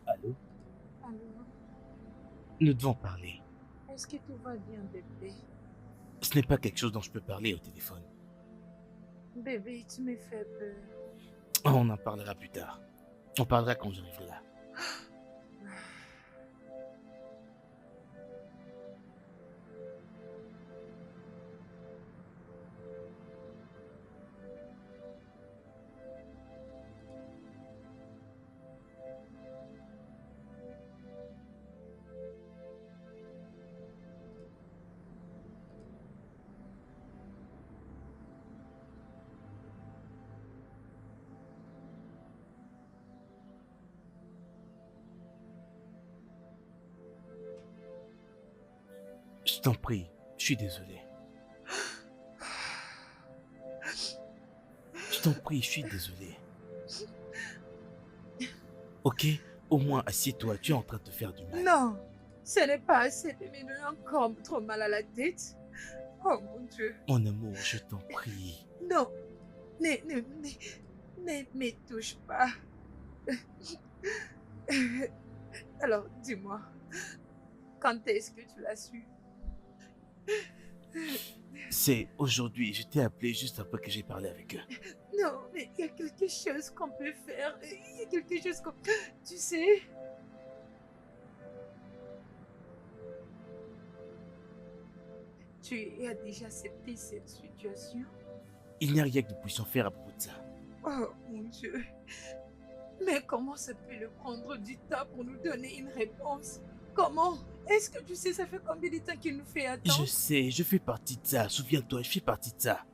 Allô? Alors, Nous devons parler. est-ce que tout va bien, bébé? Ce n'est pas quelque chose dont je peux parler au téléphone. Bébé, tu me fais peur. On en parlera plus tard. On parlera quand j'arriverai là. Je t'en prie, je suis désolé. Je t'en prie, je suis désolé. Ok? Au moins, assieds-toi, tu es en train de te faire du mal. Non, ce n'est pas assez de me donner encore trop mal à la tête. Oh mon Dieu. Mon amour, je t'en prie. Non, ne me touche pas. Alors, dis-moi, quand est-ce que tu l'as su? C'est aujourd'hui, je t'ai appelé juste après que j'ai parlé avec eux. Non, mais il y a quelque chose qu'on peut faire. Il y a quelque chose qu'on... Tu sais, tu as déjà accepté cette situation? Il n'y a rien que nous puissions faire à propos de ça. Oh mon Dieu. Mais comment ça peut le prendre du temps pour nous donner une réponse? Comment? Est-ce que tu sais, ça fait combien de temps qu'il nous fait Je attendre? sais, je fais partie de ça. Souviens-toi, je fais partie de ça.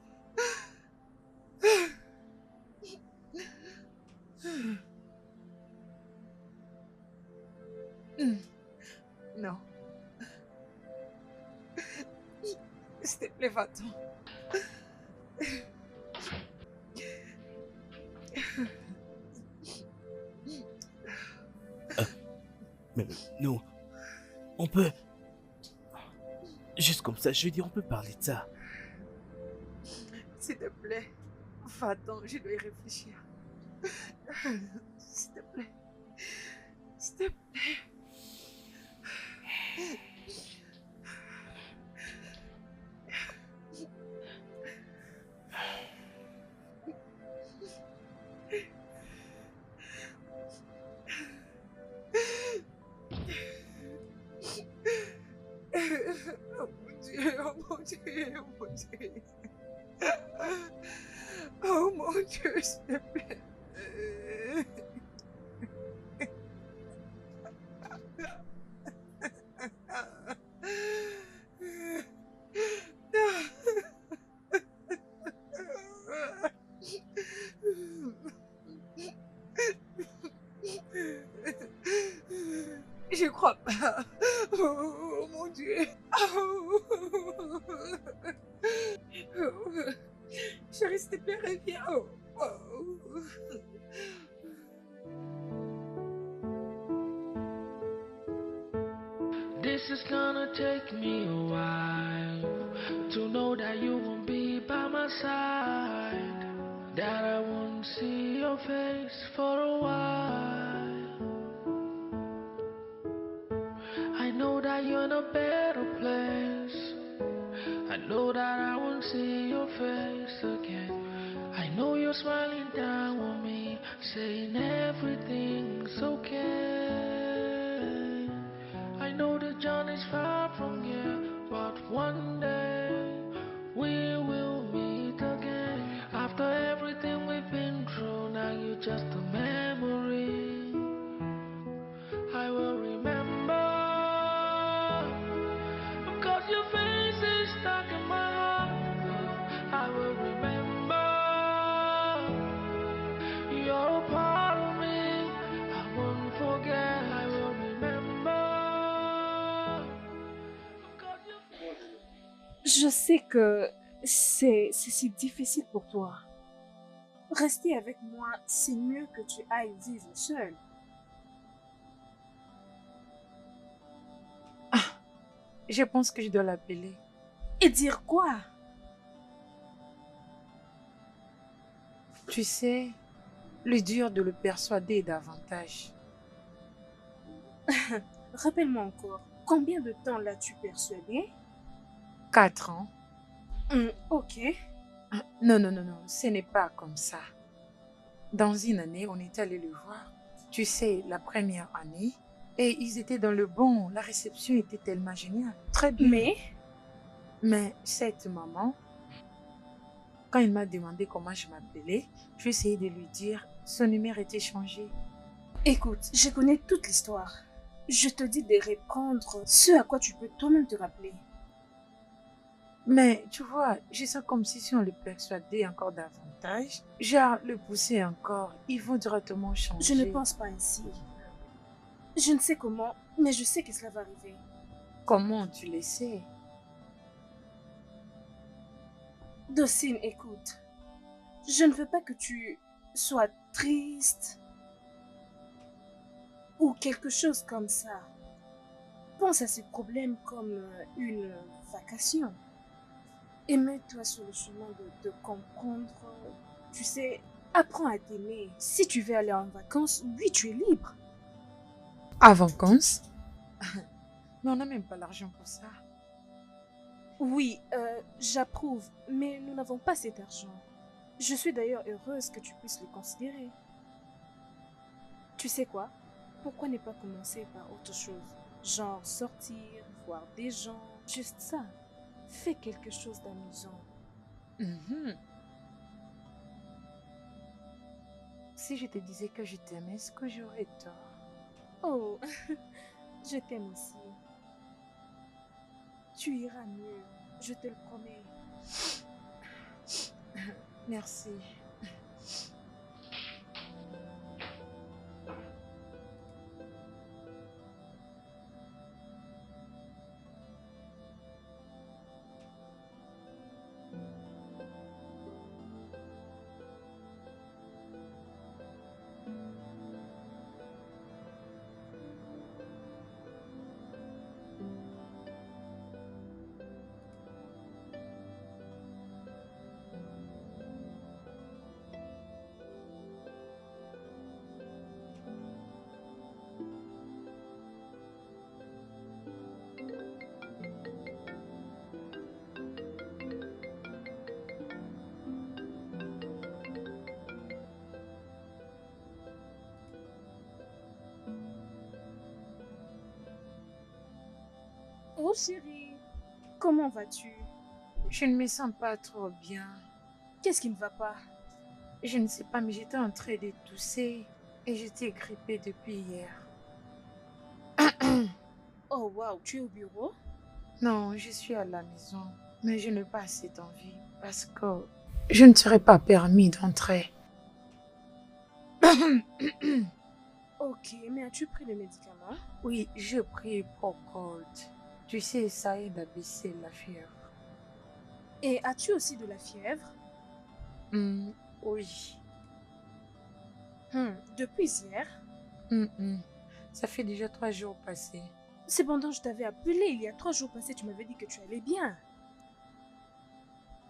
Non, s'il te plaît, va-t'en. Euh, mais nous, on peut... Juste comme ça, je veux dire, on peut parler de ça. S'il te plaît, va-t'en, je dois y réfléchir. S'il te plaît, s'il te plaît. Oh mon Dieu, oh mon Dieu, oh mon Dieu. Oh mon Dieu, s'il te plaît. Je crois pas. Oh mon Dieu. Je reste bien. Oh. Oh. This is gonna take me a while to know that you won't be by my side, that I won't see your face for a while. I know that you're in a better place. I know that I won't see your face again. I know you're smiling down on me, saying everything's okay. I know the journey's far from here, but one day we will meet again. After everything we've been through, now you're just a memory. I will remember, because your face is stuck in my heart. I will remember, you're a part of me. I won't forget. I will remember, because your face. Je sais que c'est si difficile pour toi. Rester avec moi, c'est mieux que tu ailles vivre seul. Je pense que je dois l'appeler. Et dire quoi? Tu sais, le dur de le persuader davantage. Rappelle-moi encore, combien de temps l'as-tu persuadé? 4 ans. Ok. Non, non, non, non, ce n'est pas comme ça. Dans une année, on est allé le voir. Tu sais, la première année. Et ils étaient dans le bon. La réception était tellement géniale. Très bien. Mais cette maman, quand il m'a demandé comment je m'appelais, j'ai essayé de lui dire son numéro était changé. Écoute, je connais toute l'histoire. Je te dis de reprendre ce à quoi tu peux toi-même te rappeler. Mais tu vois, je sens comme si on le persuadait encore davantage, genre le pousser encore, ils vont directement changer. Je ne pense pas ainsi. Je ne sais comment, mais je sais que cela va arriver. Comment tu le sais? Docine, écoute. Je ne veux pas que tu sois triste ou quelque chose comme ça. Pense à ces problèmes comme une vacation. Et mets-toi sur le chemin de comprendre. Tu sais, apprends à t'aimer. Si tu veux aller en vacances, oui, tu es libre. À vacances? Mais on n'a même pas l'argent pour ça. Oui, j'approuve, mais nous n'avons pas cet argent. Je suis d'ailleurs heureuse que tu puisses le considérer. Tu sais quoi? Pourquoi ne pas commencer par autre chose? Genre sortir, voir des gens, juste ça. Fais quelque chose d'amusant. Si je te disais que je t'aimais, est-ce que j'aurais tort? Oh, je t'aime aussi. Tu iras mieux, je te le promets. Merci. Oh chérie, comment vas-tu? Je ne me sens pas trop bien. Qu'est-ce qui ne va pas? Je ne sais pas, mais j'étais en train de tousser et j'étais grippée depuis hier. Oh waouh, tu es au bureau? Non, je suis à la maison, mais je n'ai pas assez d'envie parce que je ne serais pas permis d'entrer. Ok, mais as-tu pris le médicament? Oui, j'ai pris Procold. Tu sais, ça aide à baisser la fièvre. Et as-tu aussi de la fièvre? Oui. Depuis hier? Ça fait déjà 3 jours passés. Cependant, je t'avais appelé il y a 3 jours passés, tu m'avais dit que tu allais bien.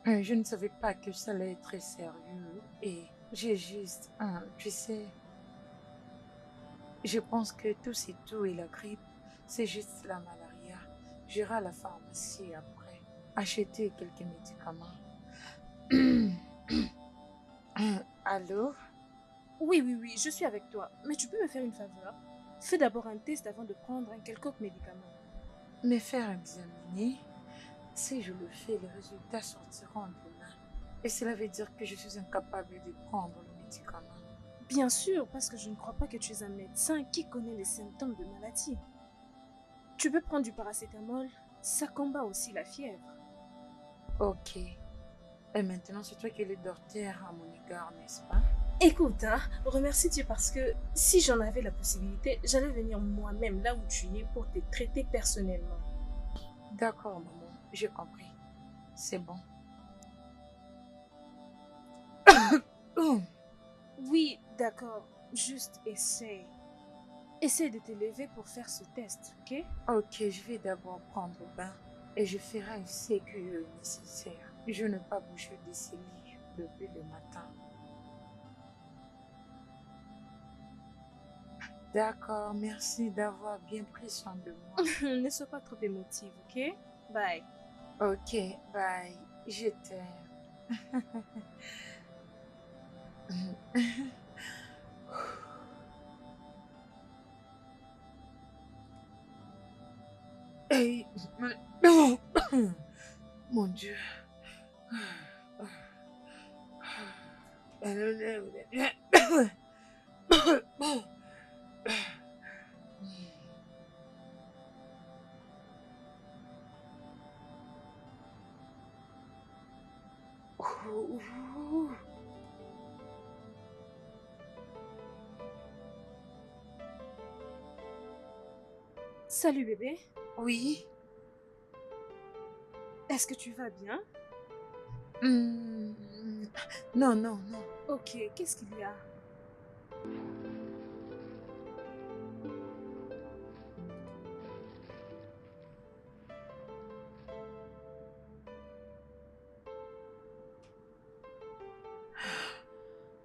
Je ne savais pas que ça allait être très sérieux et j'ai juste, tu sais, je pense que tout c'est tout et la grippe, c'est juste la malaria. J'irai à la pharmacie après, acheter quelques médicaments. Allô? Oui, je suis avec toi. Mais tu peux me faire une faveur? Fais d'abord un test avant de prendre un quelconque médicament. Me faire examiner? Si je le fais, les résultats sortiront demain. Et cela veut dire que je suis incapable de prendre le médicament. Bien sûr, parce que je ne crois pas que tu es un médecin qui connaît les symptômes de maladie. Tu peux prendre du paracétamol, ça combat aussi la fièvre. Ok. Et maintenant, c'est toi qui es le docteur à mon égard, n'est-ce pas? Écoute, remercie Dieu parce que si j'en avais la possibilité, j'allais venir moi-même là où tu es pour te traiter personnellement. D'accord, maman, j'ai compris. C'est bon. Oui, d'accord, juste essaie. Essaie de te lever pour faire ce test, ok? Ok, je vais d'abord prendre bain et je ferai ce qui est nécessaire. Je ne vais pas bouger de ce lit depuis le matin. D'accord, merci d'avoir bien pris soin de moi. Ne sois pas trop émotive, ok? Bye. Ok, bye. Je t'aime. Hey, mon Dieu. Salut bébé, Oui. est-ce que tu vas bien? Hmm, Non, non, non. Ok, qu'est-ce qu'il y a?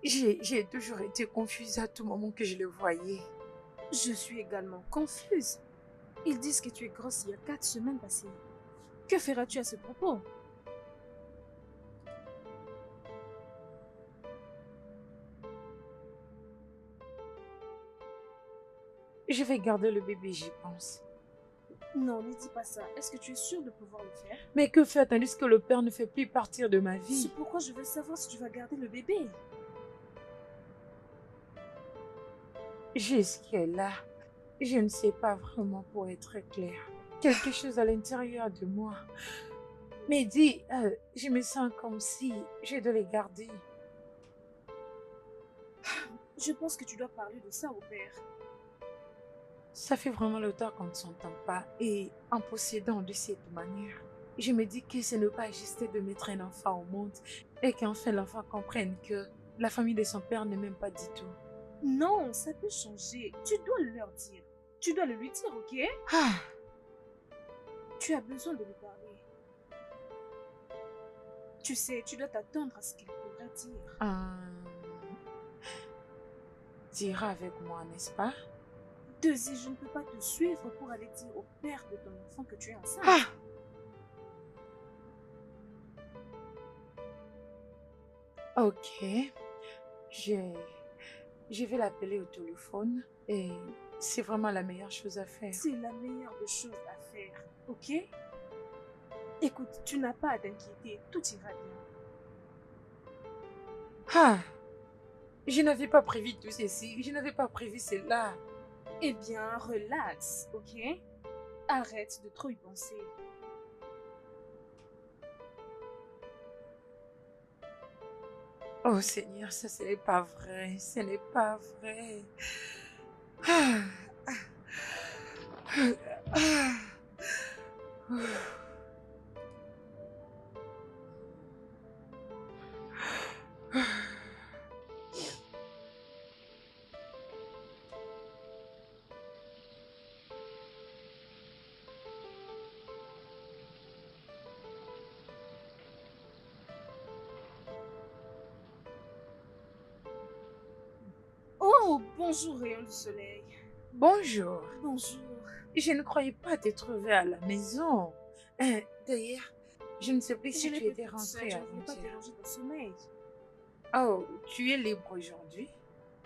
J'ai toujours été confuse à tout moment que je le voyais. Je suis également confuse. Ils disent que tu es grosse il y a 4 semaines passées. Que feras-tu à ce propos? Je vais garder le bébé, j'y pense. Non, ne dis pas ça. Est-ce que tu es sûre de pouvoir le faire? Mais que faire tandis que le père ne fait plus partir de ma vie? C'est pourquoi je veux savoir si tu vas garder le bébé. Jusqu'à là, je ne sais pas vraiment pour être clair. Quelque chose à l'intérieur de moi. Mais dis, je me sens comme si je dois les garder. Je pense que tu dois parler de ça au père. Ça fait vraiment longtemps qu'on ne s'entend pas. Et en possédant de cette manière, je me dis que ce n'est pas juste de mettre un enfant au monde et qu'enfin l'enfant comprenne que la famille de son père ne m'aime pas du tout. Non, ça peut changer. Tu dois le leur dire. Tu dois le lui dire, ok? Ah, Tu as besoin de lui parler. Tu sais, tu dois t'attendre à ce qu'il pourrait dire. tu iras avec moi, n'est-ce pas? Deuxy, je ne peux pas te suivre pour aller dire au père de ton enfant que tu es enceinte. Ah! Ok, je, je vais l'appeler au téléphone et c'est vraiment la meilleure chose à faire. C'est la meilleure des choses à faire, ok? Écoute, tu n'as pas à t'inquiéter, tout ira bien. Ah! Je n'avais pas prévu tout ceci, je n'avais pas prévu cela. Eh bien, relax, ok? Arrête de trop y penser. Oh Seigneur, ça ce n'est pas vrai, ce n'est pas vrai. Ah! Ah! Oh, bonjour, rayon du soleil. Bonjour, Bonjour. je ne croyais pas te trouver à la maison. D'ailleurs, je ne sais plus si Je tu l'ai étais fait toute seule, rentrée je ne voulais pas avant-hier. déranger ton sommeil. Oh, tu es libre aujourd'hui?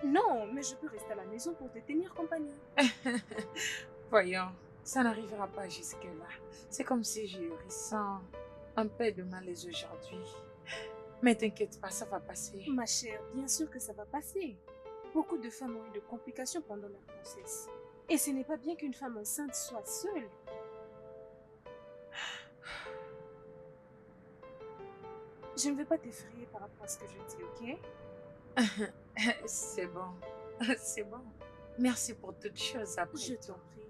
Non, mais je peux rester à la maison pour te tenir compagnie. Voyons, ça n'arrivera pas jusque-là. C'est comme si je ressens un peu de malaise aujourd'hui. Mais t'inquiète pas, ça va passer. Ma chère, bien sûr que ça va passer. Beaucoup de femmes ont eu de complications pendant leur grossesse. Et ce n'est pas bien qu'une femme enceinte soit seule. Je ne veux pas t'effrayer par rapport à ce que je dis, ok? C'est bon, c'est bon. Merci pour toutes choses après Je tout. t'en prie.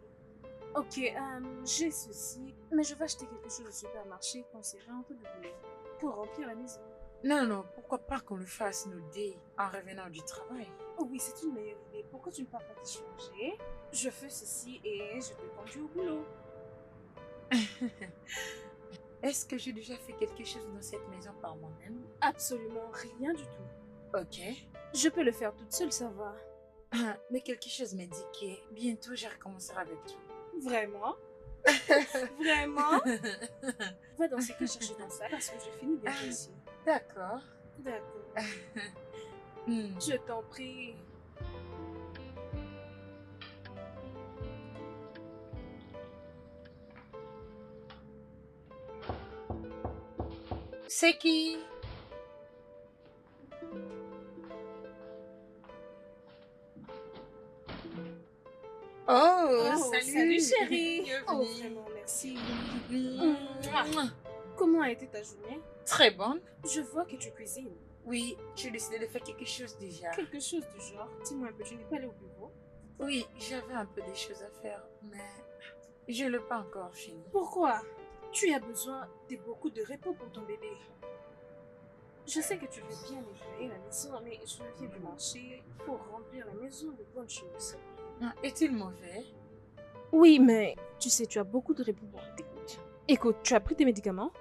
Ok, j'ai ceci, mais je vais acheter quelque chose au supermarché quand c'est rentré de boulot pour remplir la maison. Non, non, pourquoi pas qu'on le fasse nous deux en revenant du travail? Oh oui, c'est une meilleure idée. Pourquoi tu ne pars pas te changer? Je fais ceci et je te conduis au boulot. Est-ce que j'ai déjà fait quelque chose dans cette maison par moi-même? Absolument rien du tout. Ok. Je peux le faire toute seule, ça va. Mais quelque chose m'a dit que bientôt je recommencerai avec toi. Vraiment? Vraiment? Va dans ce cas chercher ton sac parce que je finis bientôt ici. D'accord. D'accord. Hmm. Je t'en prie. C'est qui? Oh, Salut chérie. Bienvenue. Oh, vraiment, merci. Mouah. Comment a été ta journée? Très bonne. Je vois que tu cuisines. Oui, j'ai décidé de faire quelque chose déjà. Quelque chose du genre. Dis-moi un peu, tu n'es pas allé au bureau? Oui, j'avais un peu des choses à faire, mais je ne l'ai pas encore fini. Pourquoi? Tu as besoin de beaucoup de repos pour ton bébé. Je sais que tu veux bien nettoyer la maison, mais je viens du marché pour remplir la maison de bonnes choses. Est-il mauvais? Oui, mais tu sais, tu as beaucoup de repos pour t'écouter. Écoute, tu as pris tes médicaments?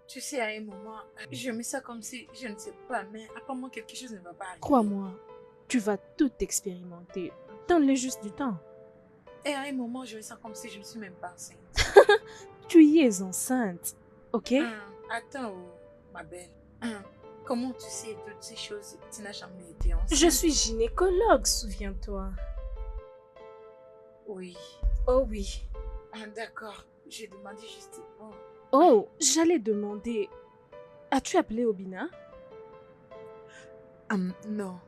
Tu sais, à un moment, je me sens comme si, je ne sais pas, mais apparemment quelque chose ne va pas arriver. Crois-moi, tu vas tout expérimenter. Donne-le juste du temps. Et à un moment, je me sens comme si je ne suis même pas enceinte. Tu y es enceinte, ok? Attends, oh, ma belle. Comment tu sais toutes ces choses? Tu n'as jamais été enceinte. Je suis gynécologue, souviens-toi. Oui. Oh oui. D'accord. J'ai demandé juste... Oh. Oh, j'allais demander... As-tu appelé Obina? Non.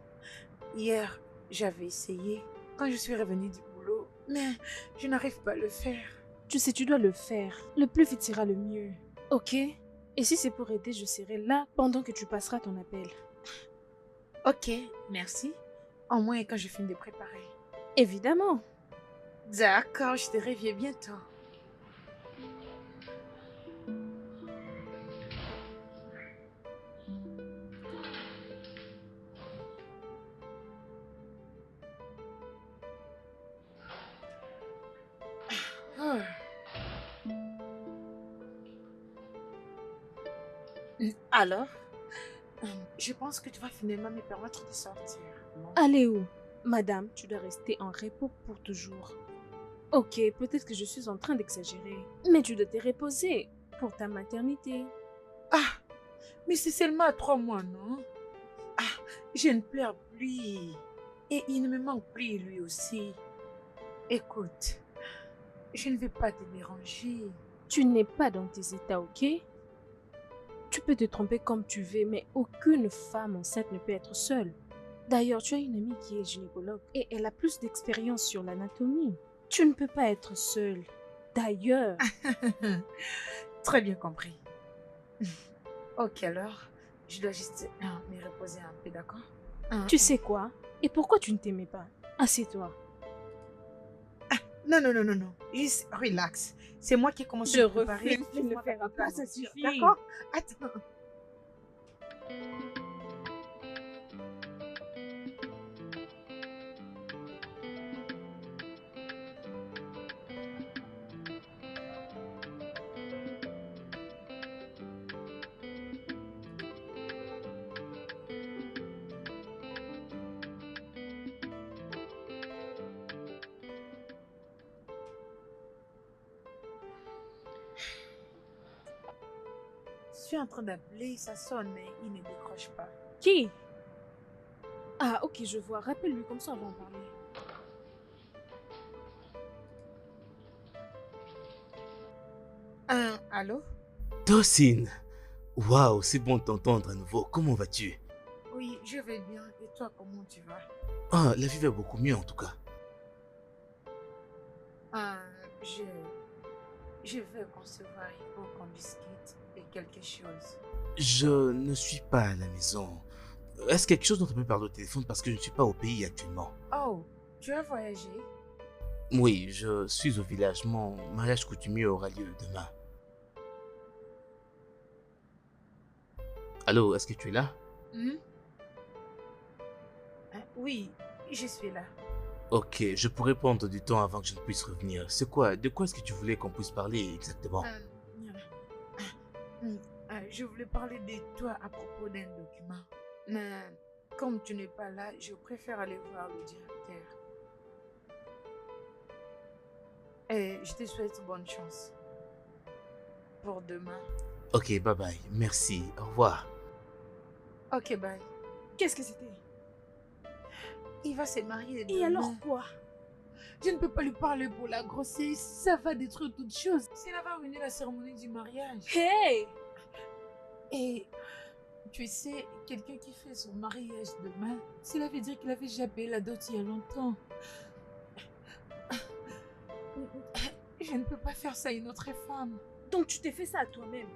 Hier, j'avais essayé quand je suis revenue du boulot, mais je n'arrive pas à le faire. Tu sais, tu dois le faire. Le plus vite sera le mieux. Ok? Et si c'est pour aider, je serai là pendant que tu passeras ton appel. Ok, merci. Au moins quand je finis de préparer. Évidemment. D'accord, je te reviens bientôt. Oh. Alors, je pense que tu vas finalement me permettre de sortir. Non? Allez où? Madame, tu dois rester en repos pour toujours. Ok, peut-être que je suis en train d'exagérer, mais tu dois te reposer pour ta maternité. Ah, mais c'est seulement à 3 mois, non? Ah, je ne pleure plus. Et il ne me manque plus lui aussi. Écoute, je ne vais pas te déranger. Tu n'es pas dans tes états, ok? Tu peux te tromper comme tu veux, mais aucune femme enceinte ne peut être seule. D'ailleurs, tu as une amie qui est gynécologue et elle a plus d'expérience sur l'anatomie. Tu ne peux pas être seule. D'ailleurs... Très bien compris. Ok, alors, je dois juste me reposer un peu, d'accord? Tu sais quoi? Et pourquoi tu ne t'aimais pas? Assieds-toi. Non, non, non, non, non. Juste relax. C'est moi qui ai commencé Je à préparer. refuse, tu ne le feras pas, ça suffit. D'accord? Attends. Je suis en train d'appeler, ça sonne, mais il ne décroche pas. Qui? Ah, ok, je vois. Rappelle-lui, comme ça on va en parler. Allô? Dawson! Waouh, c'est bon de t'entendre à nouveau. Comment vas-tu? Oui, je vais bien. Et toi, comment tu vas? Ah, la vie va beaucoup mieux en tout cas. Je vais concevoir, il faut qu'on discute de quelque chose. Je ne suis pas à la maison. Est-ce quelque chose dont on peut parler au téléphone parce que je ne suis pas au pays actuellement? Oh, tu as voyagé? Oui, je suis au village. Mon mariage coutumier aura lieu demain. Allô, est-ce que tu es là? Oui, je suis là. Ok, je pourrais prendre du temps avant que je ne puisse revenir. C'est quoi? De quoi est-ce que tu voulais qu'on puisse parler exactement? Je voulais parler de toi à propos d'un document. Mais Comme tu n'es pas là, je préfère aller voir le directeur. Et je te souhaite bonne chance pour demain. Ok, bye bye. Merci. Au revoir. Ok, bye. Qu'est-ce que c'était? Il va se marier Et demain. alors quoi? Je ne peux pas lui parler pour la grossesse. Ça va détruire toute chose. Cela va ruiner la cérémonie du mariage. Hey! Et tu sais, quelqu'un qui fait son mariage demain, cela veut dire qu'il avait déjà payé la dot il y a longtemps. Je ne peux pas faire ça à une autre femme. Donc tu t'es fait ça à toi-même.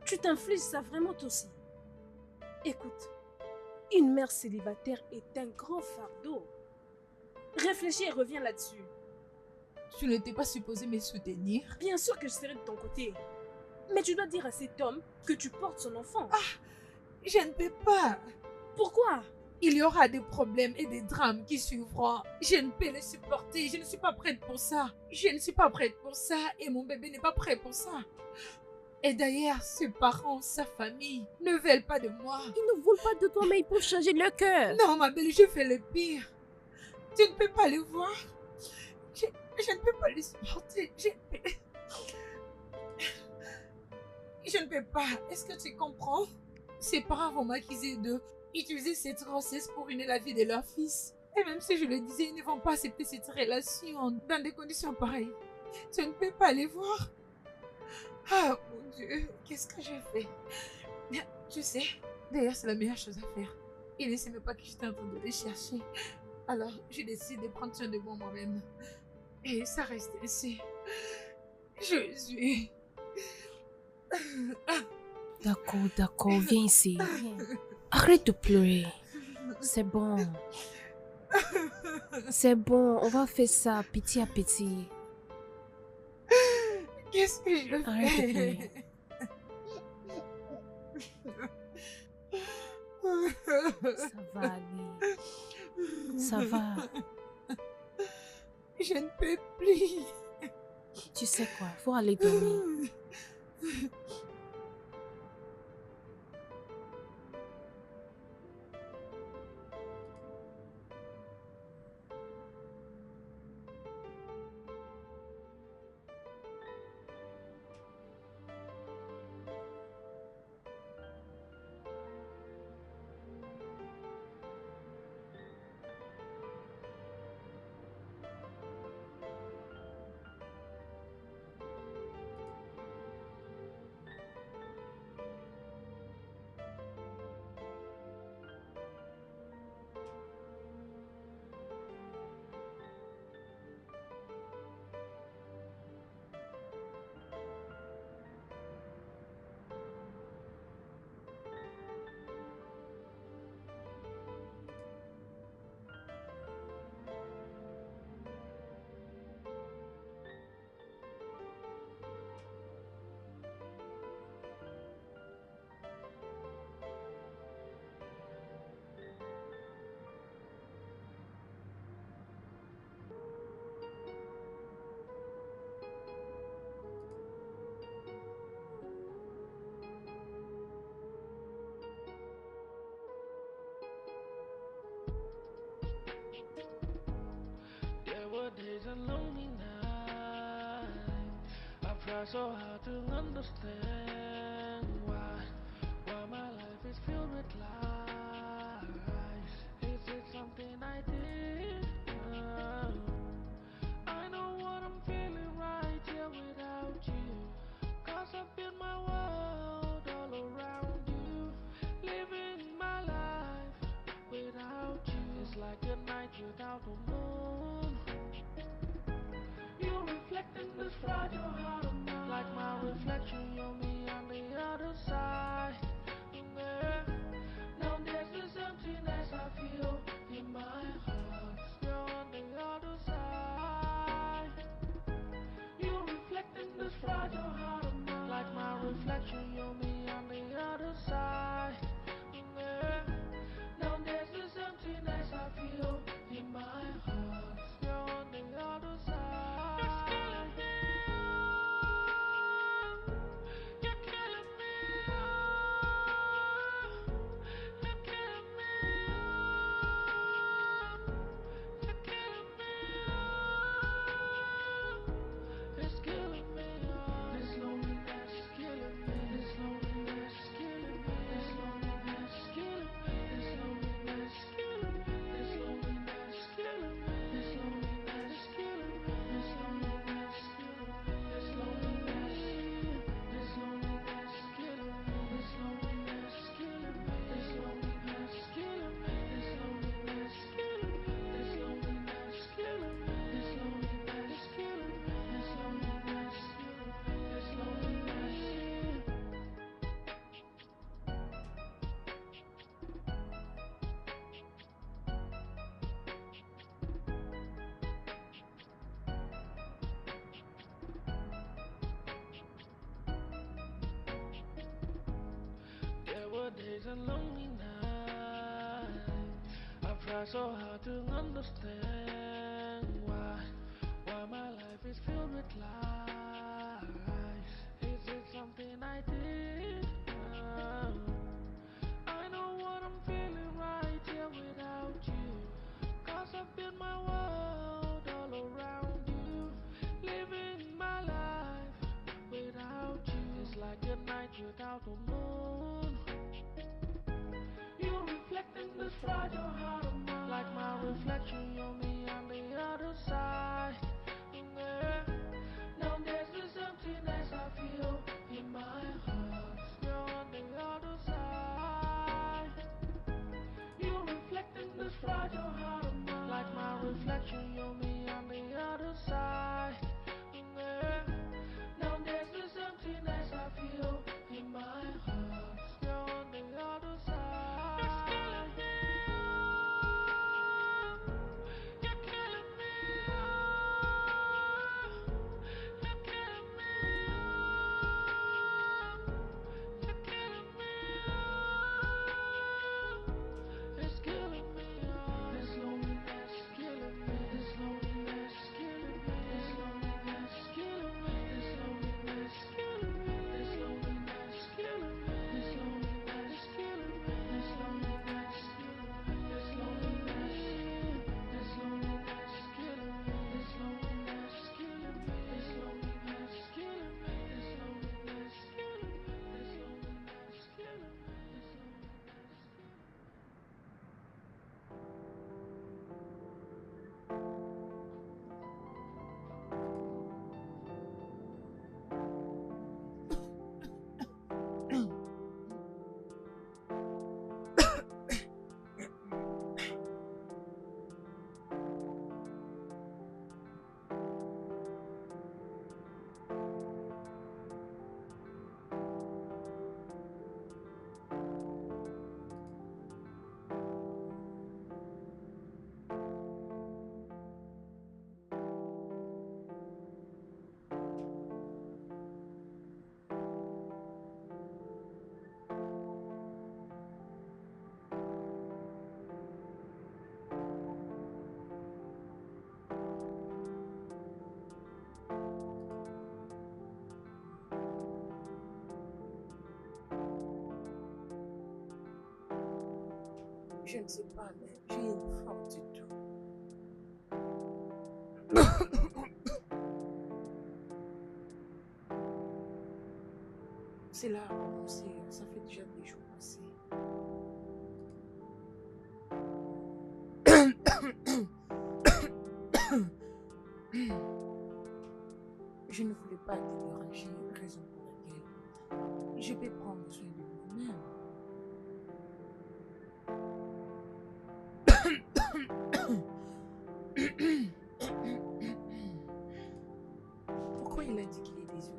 Tu t'infliges ça vraiment toi aussi. Écoute, une mère célibataire est un grand fardeau. Réfléchis et reviens là-dessus. Tu n'étais pas supposé me soutenir. Bien sûr que je serai de ton côté. Mais tu dois dire à cet homme que tu portes son enfant. Je ne peux pas. Pourquoi? Il y aura des problèmes et des drames qui suivront. Je ne peux les supporter. Je ne suis pas prête pour ça. Je ne suis pas prête pour ça et mon bébé n'est pas prêt pour ça. Et d'ailleurs, ses parents, sa famille ne veulent pas de moi. Ils ne veulent pas de toi, mais ils peuvent changer leur cœur. Non, ma belle, je fais le pire. Tu ne peux pas les voir. Je ne peux pas les supporter. Je ne peux pas. Est-ce que tu comprends? Ses parents vont m'accuser de utiliser cette grossesse pour ruiner la vie de leur fils. Et même si je le disais, ils ne vont pas accepter cette relation dans des conditions pareilles. Tu ne peux pas les voir. Ah mon Dieu, qu'est-ce que j'ai fait? Tu sais, d'ailleurs c'est la meilleure chose à faire. Il ne sait même pas que j'étais en train de les chercher. Alors j'ai décidé de prendre soin de moi moi-même. Et ça reste ainsi. Jésus. D'accord, viens ici. Arrête de pleurer. C'est bon. C'est bon, on va faire ça petit à petit. Qu'est-ce que je Arrête de fais? pleurer. Ça va aller. Ça va. Je ne peux plus. Tu sais quoi, faut aller dormir. There were days and lonely nights. I've tried so hard to understand why my life is filled with lies. Is it something I did? I know what I'm feeling right here without you. 'Cause I've built my world all around you. Living my life without you is like a night without a moon. You reflect in this fragile heart of mine. Like my reflection, you're me on the other side. Yeah. Now there's this emptiness I feel in my heart. You're on the other side. You reflect in this fragile heart of mine. Like my reflection, you're me on the other side. Yeah. Now there's this emptiness I feel in my heart. You're on the other side. It's killing me. and lonely nights. I've tried so hard to understand why my life is filled with lies. Is it something I did? I know what I'm feeling right here without you. 'Cause I've built my world all around you. Living my life without you is like a night without a moon. You reflect in this fragile heart of mine. Like my reflection, you're me on the other side. Yeah. Now there's this emptiness I feel in my heart. You're on the other side. You reflect in this fragile heart of mine. Like my reflection, you're me on the other side. Yeah. Now there's this emptiness I feel in my heart. You're on the other side. It's killing me. You're killing me. You're killing me. You're killing me. It's killing me. This loneliness killing me. This loneliness killing me. This loneliness killing me. This loneliness killing me. This loneliness killing me. This loneliness killing me. This loneliness killing me. This loneliness. This loneliness killing me. This loneliness killing me. This loneliness killing me. This loneliness killing me. This loneliness killing me. This loneliness. Je ne sais pas, mais j'ai une forme du tout. C'est là, ça fait déjà des jours passés. Je ne voulais pas te déranger, raison pour laquelle je vais prendre soin de moi-même. Pourquoi il a dit qu'il est désolé?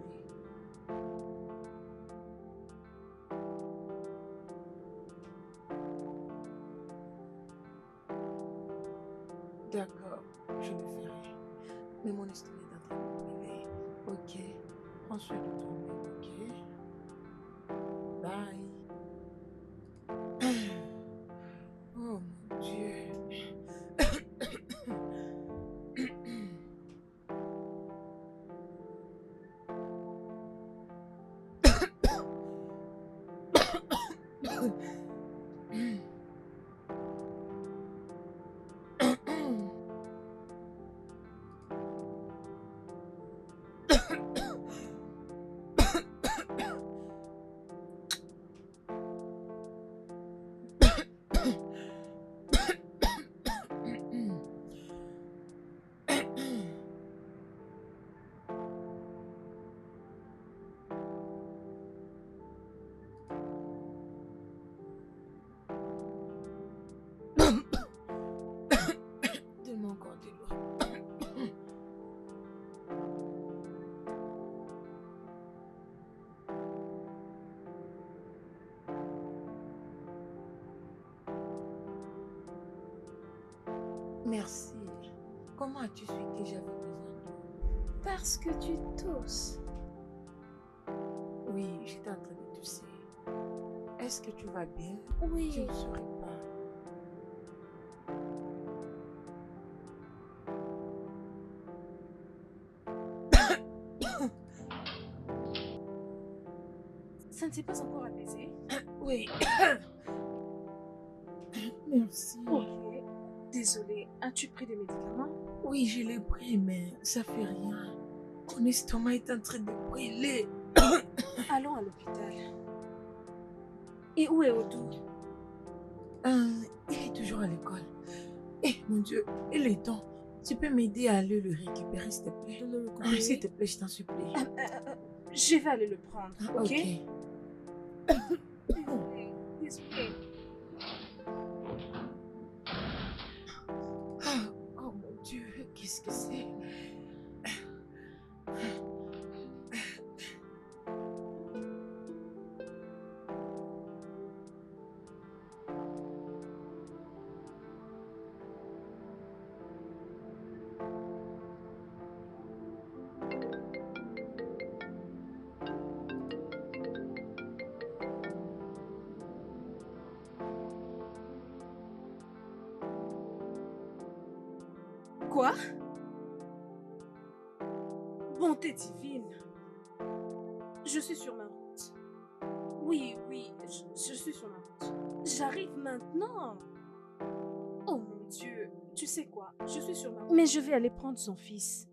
D'accord, je le ferai. Mais mon estomac est en train de brûler. Ok, prends soin de toi-même, ok? Bye. Oh mon Dieu. Donne-moi encore de l'eau. Merci. Comment as-tu su que j'avais besoin d'eau? Parce que tu tousses. Oui, j'étais en train de tousser. est-ce que tu vas bien? Oui. Je ne saurais pas. Ça ne s'est pas encore apaisé? Oui. Merci. Ok. Désolée, as-tu pris des médicaments? Oui, je l'ai pris, mais ça fait rien. Mon estomac est en train de brûler. Allons à l'hôpital. Et où est Odou? Il est toujours à l'école. Eh, mon Dieu, il est temps. Tu peux m'aider à aller le récupérer, s'il te plaît? De le récupérer. S'il te plaît, je t'en supplie. Je vais aller le prendre, Ah, ok? Désolée, désolée. Oh mon Dieu, qu'est-ce que c'est? Quoi? Bonté divine. Je suis sur ma route. Oui, je suis sur ma route. J'arrive maintenant. Oh mon Dieu, tu sais quoi? Je suis sur ma route. Mais je vais aller prendre son fils.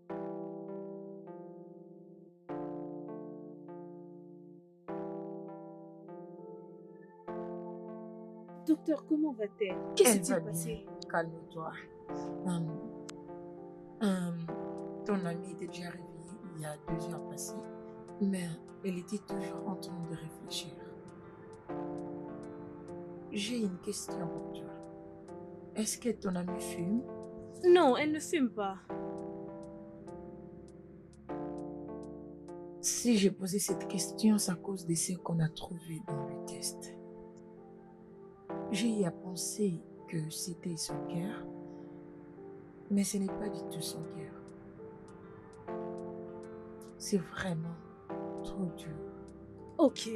Docteur, comment va-t-elle? Elle Qu'est-ce qui va s'est bien. passé? Calme-toi. Hum, ton amie était déjà réveillée il y a 2 heures passées, mais elle était toujours en train de réfléchir. J'ai une question pour toi. Est-ce que ton amie fume? Non, elle ne fume pas. Si j'ai posé cette question, c'est à cause de ce qu'on a trouvé dans le test. J'ai eu à penser que c'était son cœur, mais ce n'est pas du tout son cœur. C'est vraiment trop dur. Ok.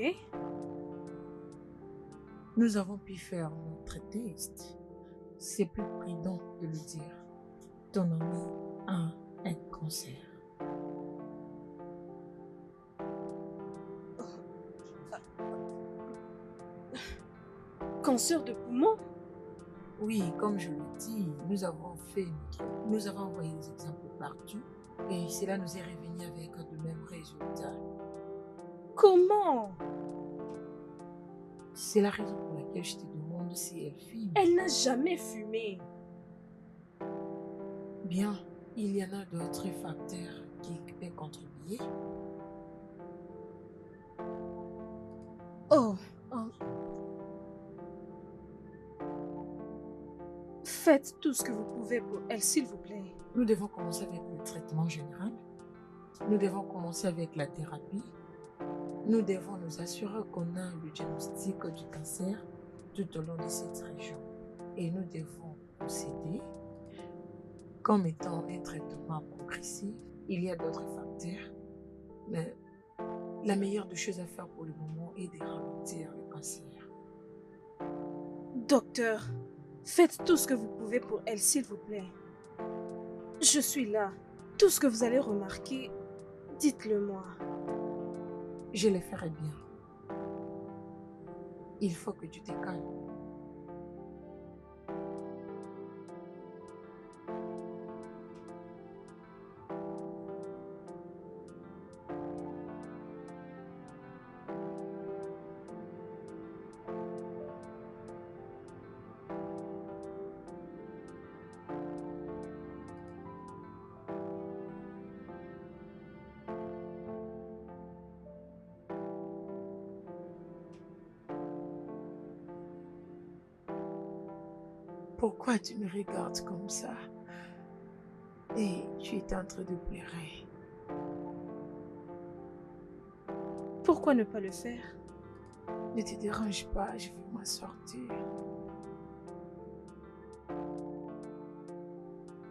Nous avons pu faire notre test. C'est plus prudent de le dire. Ton ami a un cancer. Cancer de poumon? Oui, comme je le dis, nous avons envoyé des exemples partout et cela nous est revenu avec de mêmes résultats. Comment? C'est la raison pour laquelle je te demande si elle fume. Elle n'a jamais fumé. Bien, il y en a d'autres facteurs qui peuvent contribuer. Oh. Faites tout ce que vous pouvez pour elle, s'il vous plaît. Nous devons commencer avec le traitement général. Nous devons commencer avec la thérapie. Nous devons nous assurer qu'on a le diagnostic du cancer tout au long de cette région. Et nous devons procéder comme étant un traitement progressif. Il y a d'autres facteurs, mais la meilleure des choses à faire pour le moment est de ralentir le cancer. Docteur, faites tout ce que vous pouvez pour elle, s'il vous plaît. Je suis là. Tout ce que vous allez remarquer, dites-le moi. Je le ferai bien. Il faut que tu te calmes. Pourquoi tu me regardes comme ça? Et tu es en train de pleurer. Pourquoi ne pas le faire? Ne te dérange pas, je vais m'en sortir.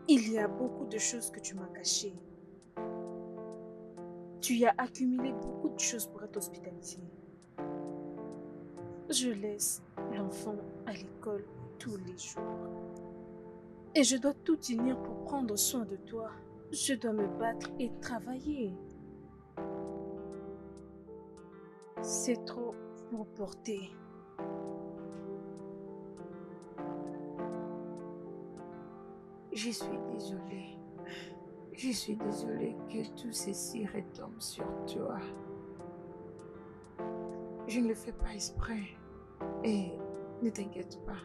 Il y a beaucoup de choses que tu m'as cachées. Tu y as accumulé beaucoup de choses pour être hospitalisé. Je laisse l'enfant à l'école tous les jours. Et je dois tout unir pour prendre soin de toi. Je dois me battre et travailler. C'est trop pour porter. Je suis désolée. Je suis désolée que tout ceci retombe sur toi. Je ne le fais pas exprès. Et ne t'inquiète pas.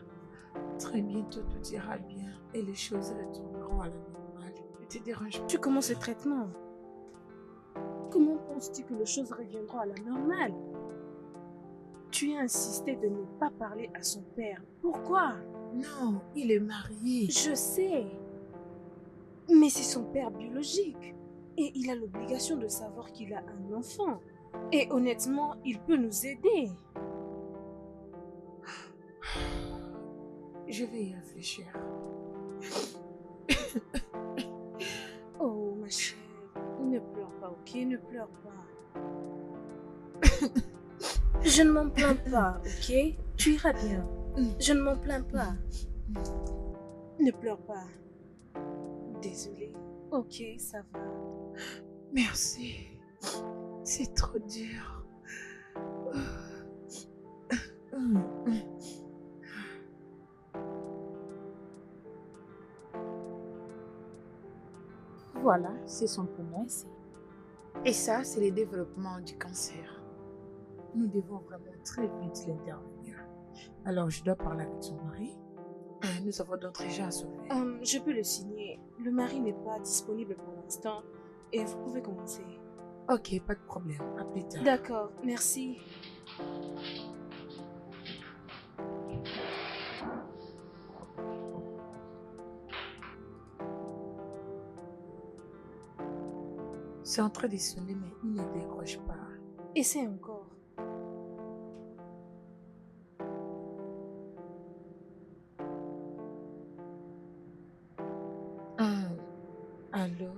Très bientôt tout ira bien et les choses retourneront à la normale. Ne te dérange pas. Tu commences ce traitement. Comment penses-tu que les choses reviendront à la normale? Tu as insisté de ne pas parler à son père. Pourquoi? Non, il est marié. Je sais. Mais c'est son père biologique. Et il a l'obligation de savoir qu'il a un enfant. Et honnêtement, il peut nous aider. Je vais y réfléchir. Oh, ma chère, ne pleure pas, ok? Ne pleure pas. Je ne m'en plains pas, ok? Tu iras bien. Je ne m'en plains pas. Ne pleure pas. Désolée. Ok, ça va. Merci. C'est trop dur. Voilà, c'est son poumon. Et ça, c'est le développement du cancer. Nous devons vraiment très vite l'intervenir. Alors, je dois parler avec son mari. Nous avons d'autres gens à sauver. Je peux le signer. Le mari n'est pas disponible pour l'instant. Et vous pouvez commencer. Ok, pas de problème. À plus tard. D'accord, merci. C'est en train de sonner, mais il ne décroche pas. Essaie encore. Alors?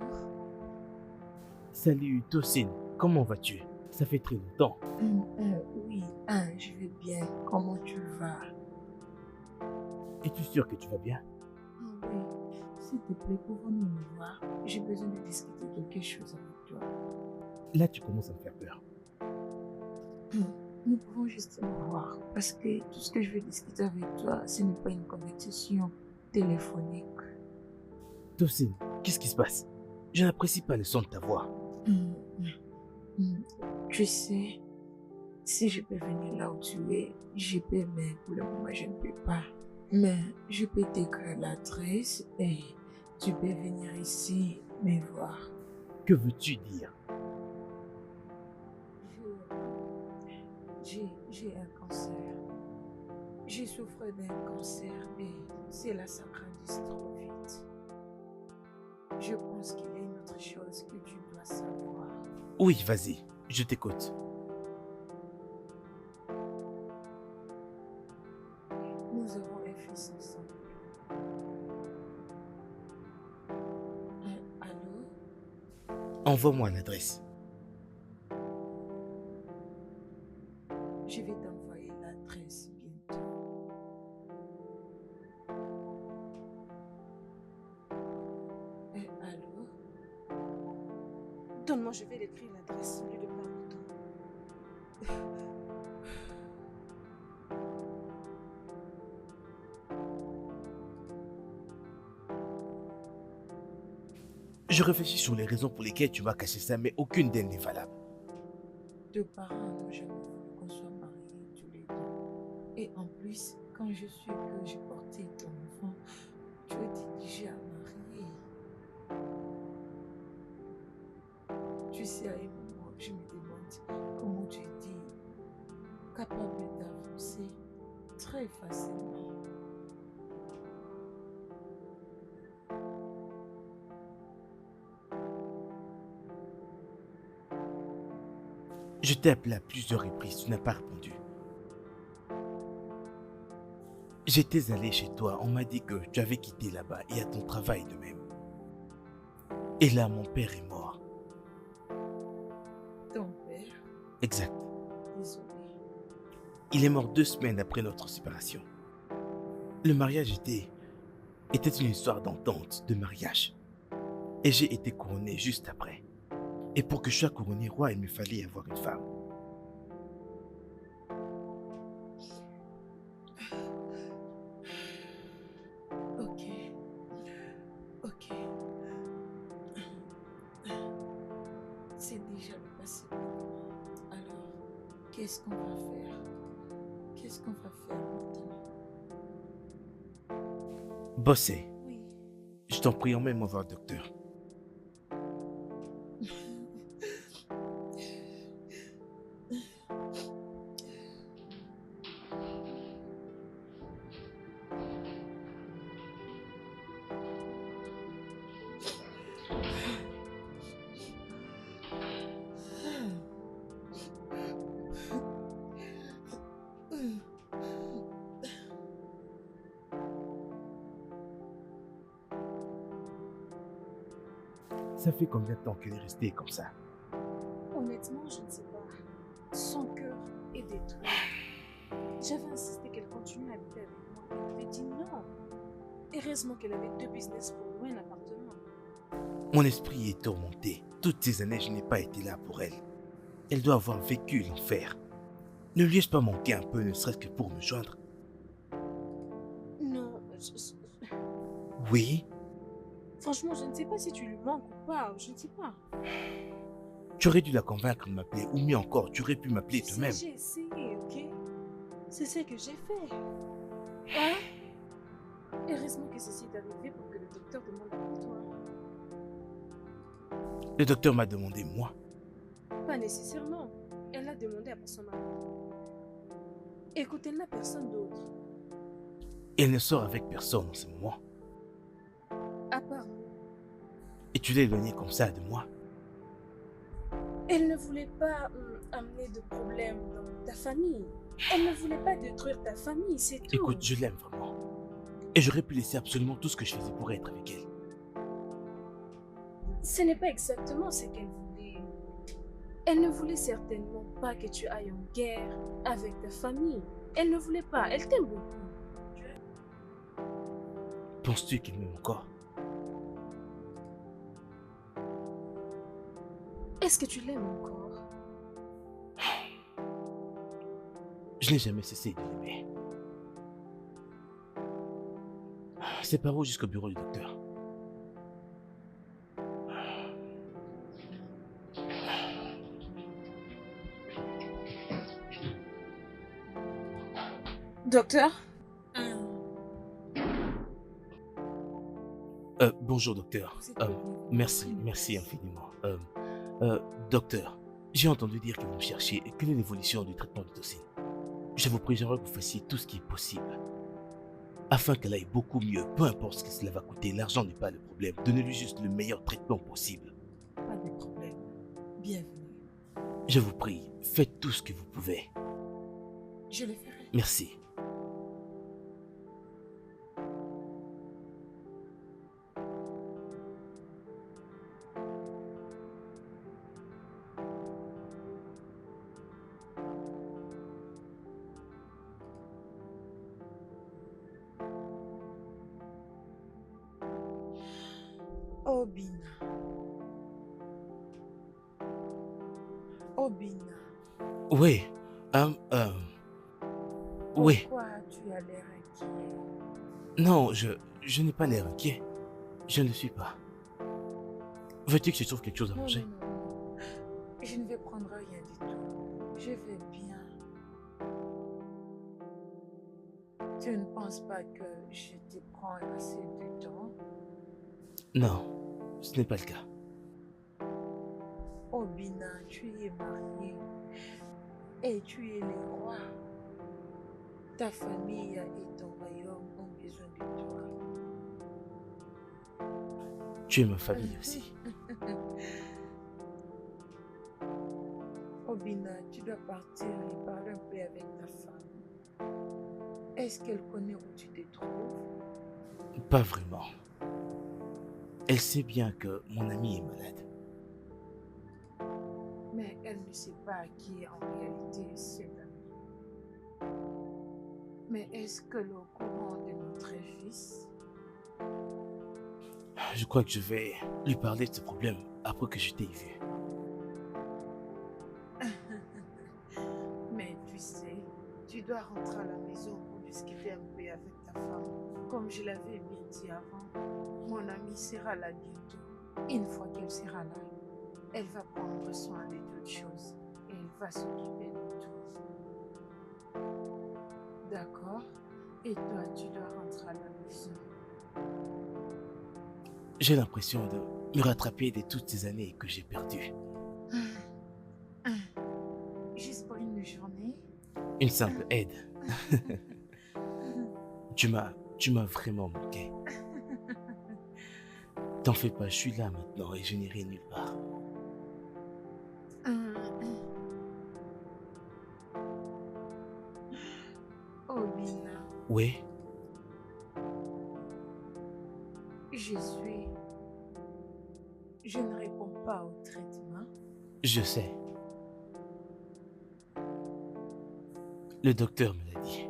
Salut Tocine, comment vas-tu? Ça fait très longtemps. Oui, je vais bien. Comment tu vas? Es-tu sûr que tu vas bien? Oui, s'il te plaît, pouvons-nous nous voir? J'ai besoin de discuter quelque chose avec toi. Là, tu commences à me faire peur. Nous pouvons juste nous voir parce que tout ce que je veux discuter avec toi, ce n'est pas une conversation téléphonique. Tocine, qu'est-ce qui se passe? Je n'apprécie pas le son de ta voix. Tu sais, si je peux venir là où tu es, je peux, mais pour le moment, je ne peux pas. Mais je peux t'écrire l'adresse et tu peux venir ici me voir. Que veux-tu dire? J'ai un cancer. J'ai souffert d'un cancer et cela s'agrandit trop vite. Je pense qu'il y a une autre chose que tu dois savoir. Oui, vas-y, je t'écoute. Nous avons un fils ensemble. Allô? Envoie-moi l'adresse. Je vais t'envoyer l'adresse bientôt. Allô? Donne-moi, je vais l'écrire l'adresse au lieu de perdre du temps. Je réfléchis sur les raisons pour lesquelles tu m'as caché ça, mais aucune d'elles n'est valable. Tes parents n'ont jamais voulu qu'on soit mariés tous les deux. Et en plus, quand je suis que j'ai porté ton enfant, tu étais déjà marié. Tu sais, à un moment, je me demande comment tu étais capable d'avancer très facilement. Je t'ai appelé à plusieurs reprises, tu n'as pas répondu. J'étais allé chez toi, on m'a dit que tu avais quitté là-bas et à ton travail de même. Et là, mon père est mort. Ton père, Exact. désolé. Il est mort 2 semaines après notre séparation. Le mariage était une histoire d'entente, de mariage. Et j'ai été couronné juste après. Et pour que je sois couronné roi, il me fallait avoir une femme. Ok. Ok. C'est déjà le passé. Alors, qu'est-ce qu'on va faire? Qu'est-ce qu'on va faire maintenant? Bossé, Oui. je t'en prie, emmène-moi voir le docteur. Ça fait combien de temps qu'elle est restée comme ça? Honnêtement, je ne sais pas. Son cœur est détruit. J'avais insisté qu'elle continue à habiter avec moi. Elle m'avait dit non. Heureusement qu'elle avait 2 business pour louer un appartement. Mon esprit est tourmenté. Toutes ces années, je n'ai pas été là pour elle. Elle doit avoir vécu l'enfer. Ne lui ai-je pas manqué un peu, ne serait-ce que pour me joindre? Non, Oui, franchement, je ne sais pas si tu lui manques ou pas. Je ne sais pas. tu aurais dû la convaincre de m'appeler, ou mieux encore, tu aurais pu m'appeler Tu sais, toi-même. j'ai essayé, ok? C'est ce que j'ai fait. Hein? Heureusement que ceci est arrivé pour que le docteur demande à toi. Le docteur m'a demandé, moi. Pas nécessairement. Elle a demandé à son mari. Écoute, elle n'a personne d'autre. Elle ne sort avec personne en ce moment. À part moi. Et tu l'as éloignée comme ça de moi. Elle ne voulait pas amener de problèmes dans ta famille. Elle ne voulait pas détruire ta famille, c'est tout. Écoute, je l'aime vraiment. Et j'aurais pu laisser absolument tout ce que je faisais pour être avec elle. Ce n'est pas exactement ce qu'elle voulait. Elle ne voulait certainement pas que tu ailles en guerre avec ta famille. Elle ne voulait pas. Elle t'aime beaucoup. Penses-tu qu'elle m'aime encore? Est-ce que tu l'aimes encore? Je n'ai jamais cessé de l'aimer. C'est par où jusqu'au bureau du docteur? Docteur? Bonjour docteur. Vous êtes prévenu. Merci infiniment. Docteur, j'ai entendu dire que vous me cherchiez. Quelle est l'évolution du traitement du toxine? Je vous prie, j'aimerais que vous fassiez tout ce qui est possible afin qu'elle aille beaucoup mieux. Peu importe ce que cela va coûter, l'argent n'est pas le problème. Donnez-lui juste le meilleur traitement possible. Pas de problème. Bienvenue. Je vous prie, faites tout ce que vous pouvez. Je le ferai. Merci. Obina. Obina. Oui, oui. Pourquoi tu as l'air inquiet? Non, je n'ai pas l'air inquiet. Je ne le suis pas. Veux-tu que je trouve quelque chose à Non, manger? non, non. Je ne vais prendre rien du tout. Je vais bien. Tu ne penses pas que je te prends assez de temps? Non, ce n'est pas le cas. Obina, tu es marié et tu es le roi. Ta famille et ton royaume ont besoin de toi. Tu es ma famille aussi. Obina, tu dois partir et parler un peu avec ta femme. Est-ce qu'elle connaît où tu te trouves? Pas vraiment. Elle sait bien que mon ami est malade. Mais elle ne sait pas qui est en réalité cet ami. Mais est-ce que le courant de notre fils? Je crois que je vais lui parler de ce problème après que je t'ai vu. Mais tu sais, tu dois rentrer à la maison pour discuter un peu avec ta femme. Comme je l'avais bien dit avant, mon amie sera là bientôt. Une fois qu'elle sera là, elle va prendre soin de toutes choses et elle va s'occuper de tout. D'accord? Et toi, tu dois rentrer à la maison. J'ai l'impression de me rattraper de toutes ces années que j'ai perdues. Juste pour une journée? Une simple aide. Tu m'as vraiment manqué. T'en fais pas, je suis là maintenant et je n'irai nulle part. Oh Bina, Oui, je ne réponds pas au traitement. je sais. Le docteur me l'a dit.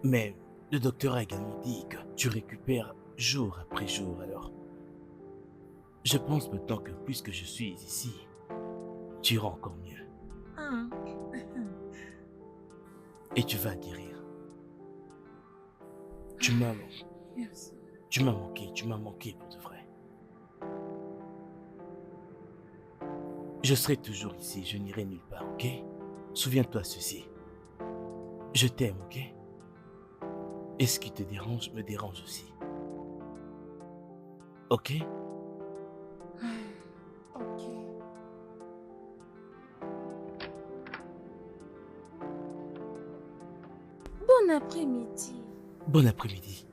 Mais le docteur a également dit que tu récupères jour après jour, alors je pense maintenant que puisque je suis ici, tu iras encore mieux Ah. et tu vas guérir. Tu m'as Merci. manqué pour de vrai. Je serai toujours ici, je n'irai nulle part, ok? Souviens-toi ceci. Je t'aime, ok? Et ce qui te dérange me dérange aussi. Ok? Ok. Bon après-midi. Bon après-midi.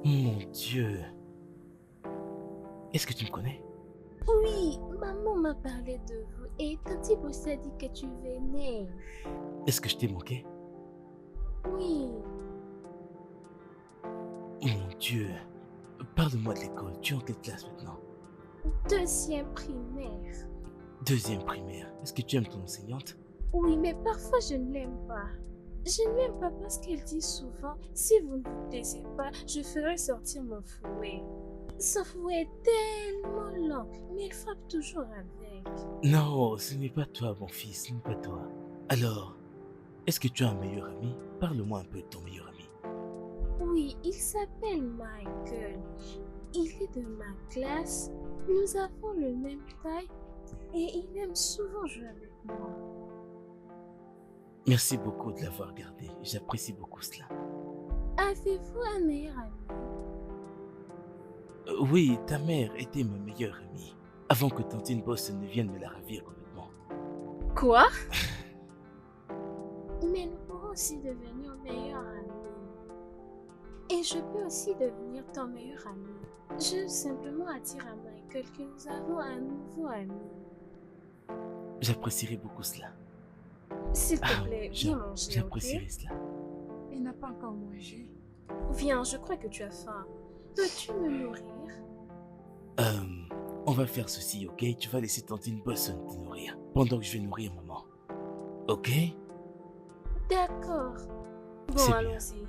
Mon Dieu. Est-ce que tu me connais? Oui, maman m'a parlé de vous et Tati Bossé a dit que tu venais. Est-ce que je t'ai manqué? Oui, Mon Dieu. Parle-moi de l'école. Tu es en quelle classe maintenant? 2e primaire. 2e primaire. Est-ce que tu aimes ton enseignante? Oui, mais parfois je ne l'aime pas. Je ne l'aime pas parce qu'elle dit souvent, si vous ne vous taisez pas, je ferai sortir mon fouet. Son fouet est tellement lent, mais il frappe toujours avec. Non, ce n'est pas toi, mon fils, ce n'est pas toi. Alors, est-ce que tu as un meilleur ami? Parle-moi un peu de ton meilleur ami. Oui, il s'appelle Michael. Il est de ma classe. Nous avons le même taille et il aime souvent jouer avec moi. Merci beaucoup de l'avoir gardé. J'apprécie beaucoup cela. Avez-vous un meilleur ami? Oui, ta mère était ma meilleure amie. Avant que Tantine Boss ne vienne me la ravir complètement. Quoi? Mais nous pourrons aussi devenir meilleurs amis. Et je peux aussi devenir ton meilleur ami. Je veux simplement à dire à Michael que nous avons un nouveau ami. J'apprécierais beaucoup cela. S'il te plaît, viens manger, ok? J'apprécierais cela. Il n'a pas encore mangé. Viens, je crois que tu as faim. Peux-tu me nourrir? On va faire ceci, ok? Tu vas laisser Tantine Bosson te nourrir pendant que je vais nourrir maman. Ok? D'accord. Bon, C'est bien. allons-y.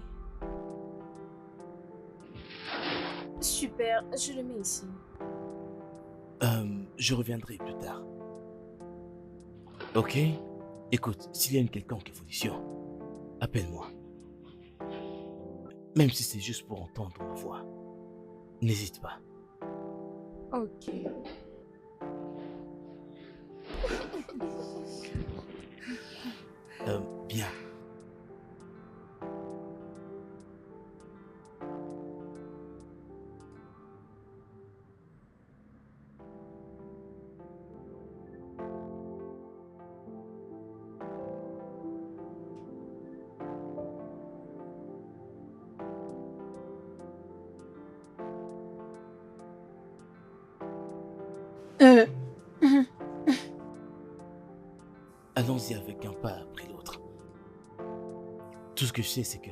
Super, je le mets ici. Je reviendrai plus tard. Ok? Écoute, s'il y a une quelconque évolution, appelle-moi. Même si c'est juste pour entendre ma voix. N'hésite pas. Ok. Bien. Allons-y avec un pas après l'autre. Tout ce que je sais, c'est que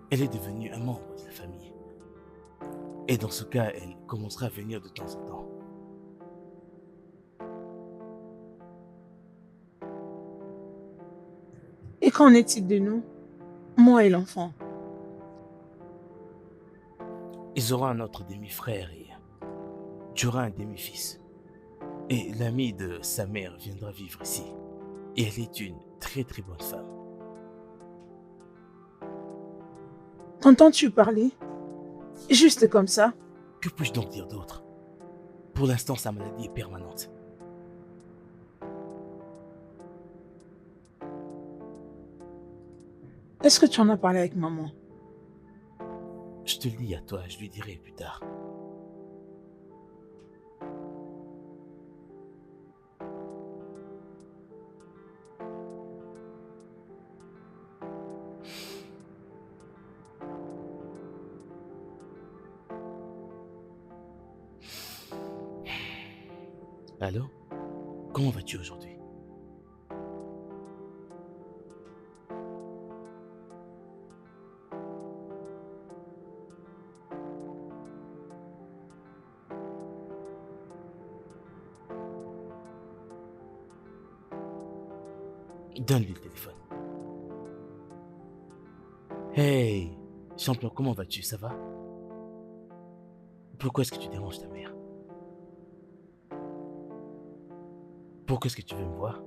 elle est devenue un membre de la famille. Et dans ce cas, elle commencera à venir de temps en temps. Qu'en est-il de nous, moi et l'enfant? Ils auront un autre demi-frère et tu auras un demi-fils. Et l'amie de sa mère viendra vivre ici. Et elle est une très très bonne femme. T'entends-tu parler? Juste comme ça? Que puis-je donc dire d'autre? Pour l'instant, sa maladie est permanente. Est-ce que tu en as parlé avec maman? Je te le dis à toi, je lui dirai plus tard. Allô? Comment vas-tu aujourd'hui? Donne-lui le téléphone. Hey, champion, comment vas-tu? Ça va? Pourquoi est-ce que tu déranges ta mère? Pourquoi est-ce que tu veux me voir?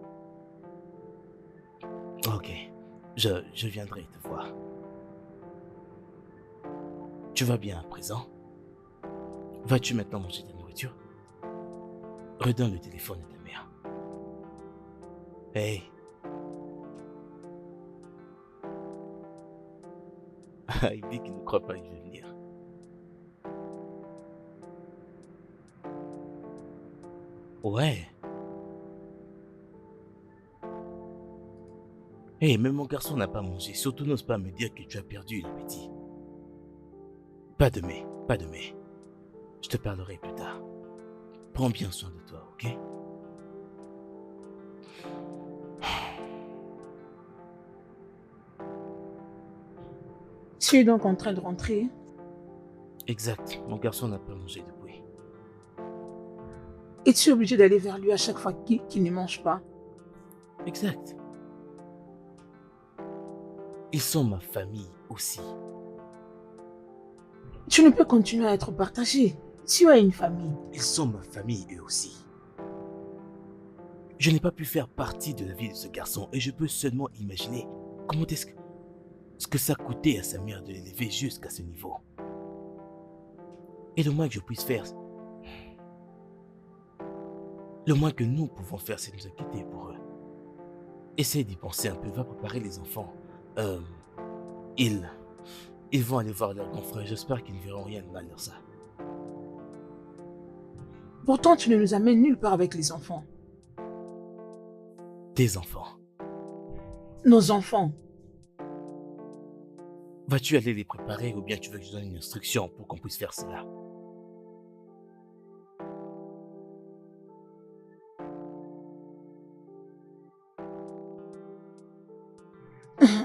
Ok, je viendrai te voir. Tu vas bien à présent? Vas-tu maintenant manger ta nourriture? Redonne le téléphone à ta mère. Hey. Il dit qu'il ne croit pas que je vais venir. Ouais. Hey, même mon garçon n'a pas mangé. Surtout n'ose pas me dire que tu as perdu l'appétit. Pas de mais, pas de mais. Je te parlerai plus tard. Prends bien soin de toi, ok? Tu es donc en train de rentrer? Exact, mon garçon n'a pas mangé depuis. Et tu es obligé d'aller vers lui à chaque fois qu'il ne mange pas? Exact. Ils sont ma famille aussi. Tu ne peux continuer à être partagé. Tu as une famille. Ils sont ma famille eux aussi. Je n'ai pas pu faire partie de la vie de ce garçon et je peux seulement imaginer comment est-ce que ça coûtait à sa mère de l'élever jusqu'à ce niveau. Et le moins que je puisse faire, le moins que nous pouvons faire, c'est nous inquiéter pour eux. Essaye d'y penser un peu, va préparer les enfants. Ils vont aller voir leur grand frère, j'espère qu'ils ne verront rien de mal dans ça. Pourtant, tu ne nous amènes nulle part avec les enfants. Tes enfants. Nos enfants. Vas-tu aller les préparer ou bien tu veux que je donne une instruction pour qu'on puisse faire cela?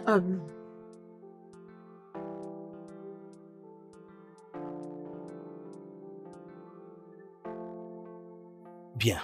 Ah bon. Bien.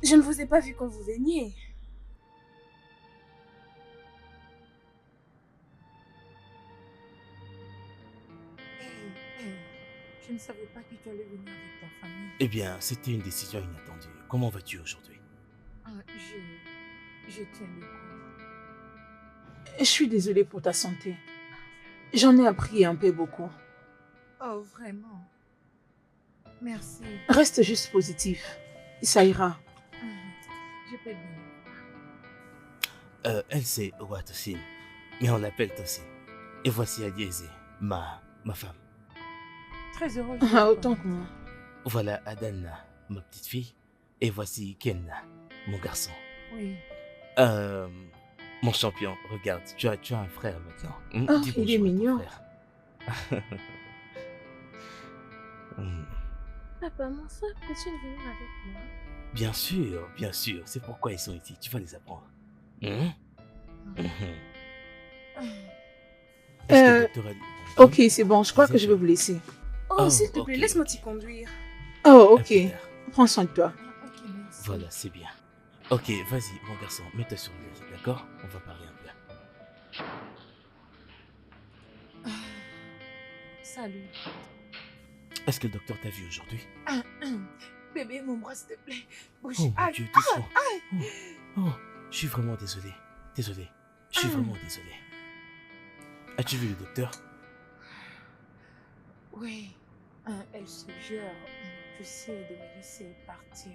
Je ne vous ai pas vu quand vous veniez. Hé, je ne savais pas que tu allais venir avec ta famille. Eh bien, c'était une décision inattendue. Comment vas-tu aujourd'hui? Ah, je tiens le coup. Je suis désolée pour ta santé. J'en ai appris un peu beaucoup. Oh, vraiment? Merci. Reste juste positif. Ça ira. Je peux bien. Elle c'est Owa Tosin, mais on l'appelle Tosin. Et voici Adieze, ma femme. Très heureux. Ah, autant que moi. Voilà Adanna, ma petite fille. Et voici Kenna, mon garçon. Oui. Mon champion, regarde, tu as un frère maintenant. Ah, Dis il est bonjour à ton mignon. frère. Papa, mon frère peut-il venir avec moi? Bien sûr, c'est pourquoi ils sont ici, tu vas les apprendre. Est-ce que le docteur a dit bonjour? Ok, c'est bon, je crois que je vais vous laisser. Oh, Oh, s'il te plaît, ok. laisse-moi t'y conduire. Oh, À ok. plus tard. Prends soin de toi. Ok, merci. Voilà, c'est bien. Ok, vas-y, mon garçon, mets-toi sur lui, d'accord? On va parler un peu. Salut. Est-ce que le docteur t'a vu aujourd'hui? Bébé, mon bras, s'il te plaît. Bouge. Oh mon Aïe, Dieu, doucement. Oh, je suis vraiment désolé. Désolé. Je suis vraiment désolé. As-tu vu le docteur? Oui. Elle suggère, tu sais, de me laisser partir.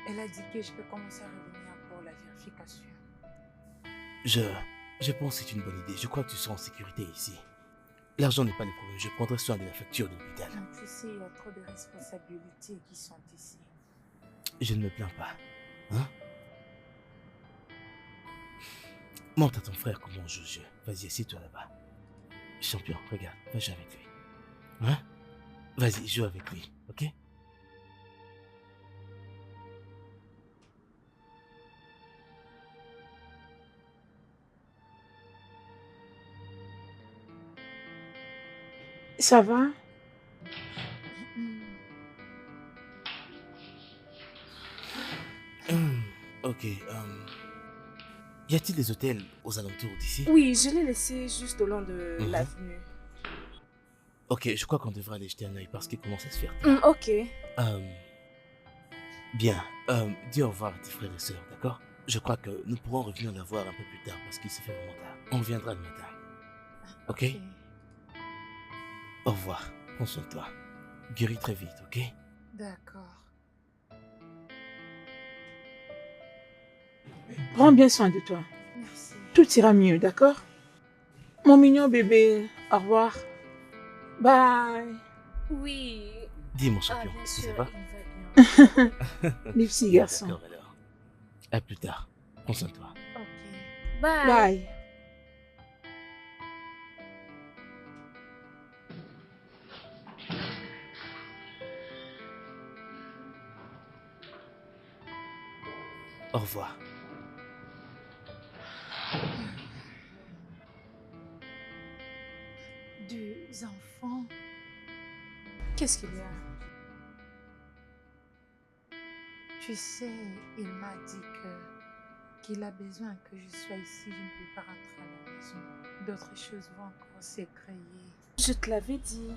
Elle a dit que je peux commencer à revenir pour la vérification. Je pense que c'est une bonne idée. Je crois que tu seras en sécurité ici. L'argent n'est pas le problème. Je prendrai soin de la facture de l'hôpital. Tu sais, il y a trop de responsabilités qui sont ici. Je ne me plains pas. Hein? Montre à ton frère comment on joue le jeu. Vas-y, assieds-toi là-bas. Champion, regarde, va jouer avec lui. Hein? Vas-y, joue avec lui, ok? Ça va? Ok, y a-t-il des hôtels aux alentours d'ici? Oui, je l'ai laissé juste au long de Mhm. l'avenue. Ok, je crois qu'on devrait aller jeter un œil parce qu'il commence à se faire tard. Ok. Bien, dis au revoir à tes frères et sœurs, d'accord? Je crois que nous pourrons revenir la voir un peu plus tard parce qu'il se fait vraiment tard. On reviendra le matin. Ok? Au revoir, prends soin de toi. Guéris très vite, ok? D'accord. Prends bien soin de toi. Merci. Tout ira mieux, d'accord? Mon mignon bébé, au revoir. Bye. Oui. Dis mon Ah, champion, bien ça sûr, va? il va bien. Les petits garçons. D'accord alors. À plus tard. Prends soin de toi. Ok. Bye. Bye. Au revoir. Deux enfants. Qu'est-ce qu'il y a? Tu sais, il m'a dit qu'il a besoin que je sois ici. Je ne peux pas rentrer à la maison. D'autres choses vont encore se créer. Je te l'avais dit.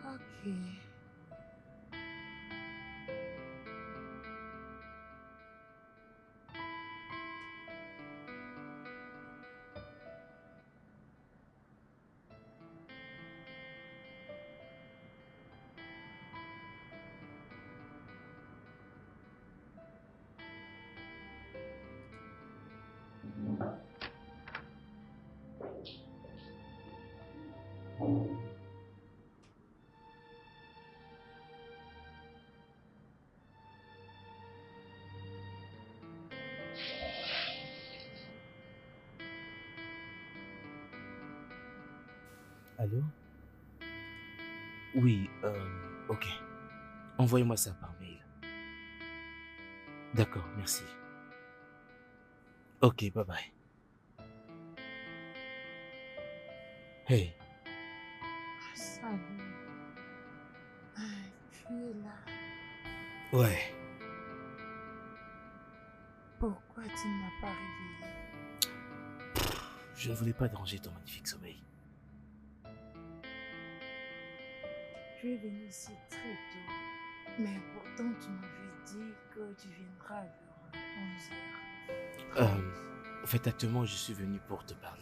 Ok. Allô? Oui, ok. Envoyez-moi ça par mail. D'accord, merci. Ok, bye bye. Hey, Salut. Tu es là. ouais, Pourquoi tu ne m'as pas réveillé? je ne voulais pas déranger ton magnifique sommeil. Tu es venu ici très tôt. Mais pourtant, tu m'avais dit que tu viendras vers 11h. En fait, actuellement, je suis venu pour te parler.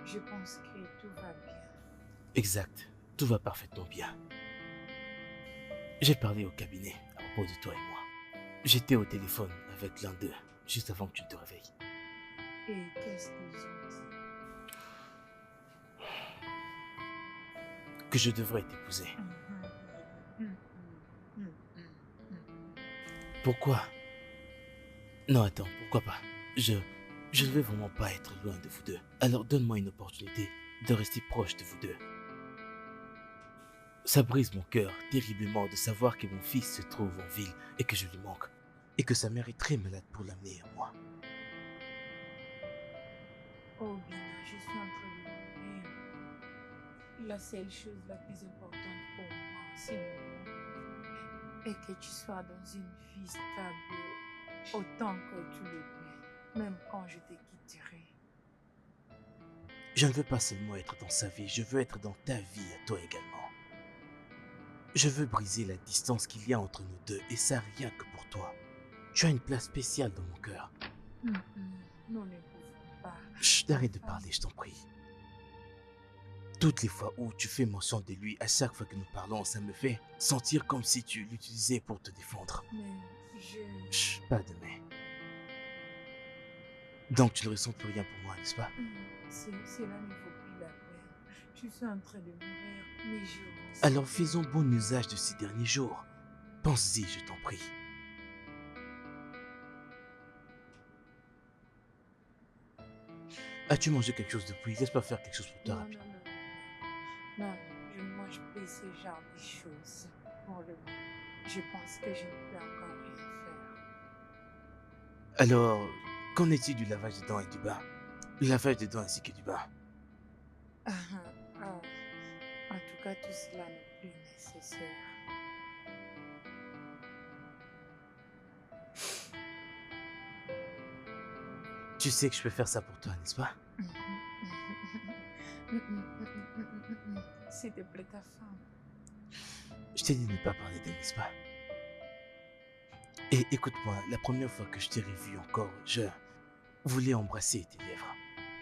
Je pense que tout va bien. Exact, tout va parfaitement bien. J'ai parlé au cabinet à propos de toi et moi. J'étais au téléphone avec l'un d'eux, juste avant que tu te réveilles. Et qu'est-ce qu'ils ont dit? Que je devrais t'épouser. Pourquoi? Non, attends, pourquoi pas? Je ne veux vraiment pas être loin de vous deux. Alors donne-moi une opportunité de rester proche de vous deux. Ça brise mon cœur terriblement de savoir que mon fils se trouve en ville et que je lui manque. Et que sa mère est très malade pour l'amener à moi. Oh, Bina, je suis en train de mourir. La seule chose la plus importante pour moi, c'est le monde. Et que tu sois dans une vie stable autant que tu le peux, même quand je te quitterai. Je ne veux pas seulement être dans sa vie, je veux être dans ta vie à toi également. Je veux briser la distance qu'il y a entre nous deux et ça rien que pour toi. Tu as une place spéciale dans mon cœur. Nous ne pouvons pas. Chut, arrête de parler, je t'en prie. Toutes les fois où tu fais mention de lui, à chaque fois que nous parlons, ça me fait sentir comme si tu l'utilisais pour te défendre. Mais je... Chut, pas de mais. Donc tu ne ressens plus rien pour moi, n'est-ce pas? Cela ne vaut plus la peine. Je suis en train de mourir, mais je... Alors faisons bon usage de ces derniers jours. Pense-y, je t'en prie. As-tu mangé quelque chose depuis? Laisse-moi faire quelque chose pour toi Non, rapide. non, je ne mange plus ce genre de choses pour le moment. Je pense que je ne peux encore rien faire. Alors, qu'en est-il du lavage des dents et du bain? Le lavage des dents ainsi que du bain. En tout cas, tout cela n'est plus nécessaire. Tu sais que je peux faire ça pour toi, n'est-ce pas? S'il te plaît, ta femme. Je t'ai dit de ne pas parler d'elle, n'est-ce pas? Et écoute-moi, la première fois que je t'ai revu encore, je voulais embrasser tes lèvres.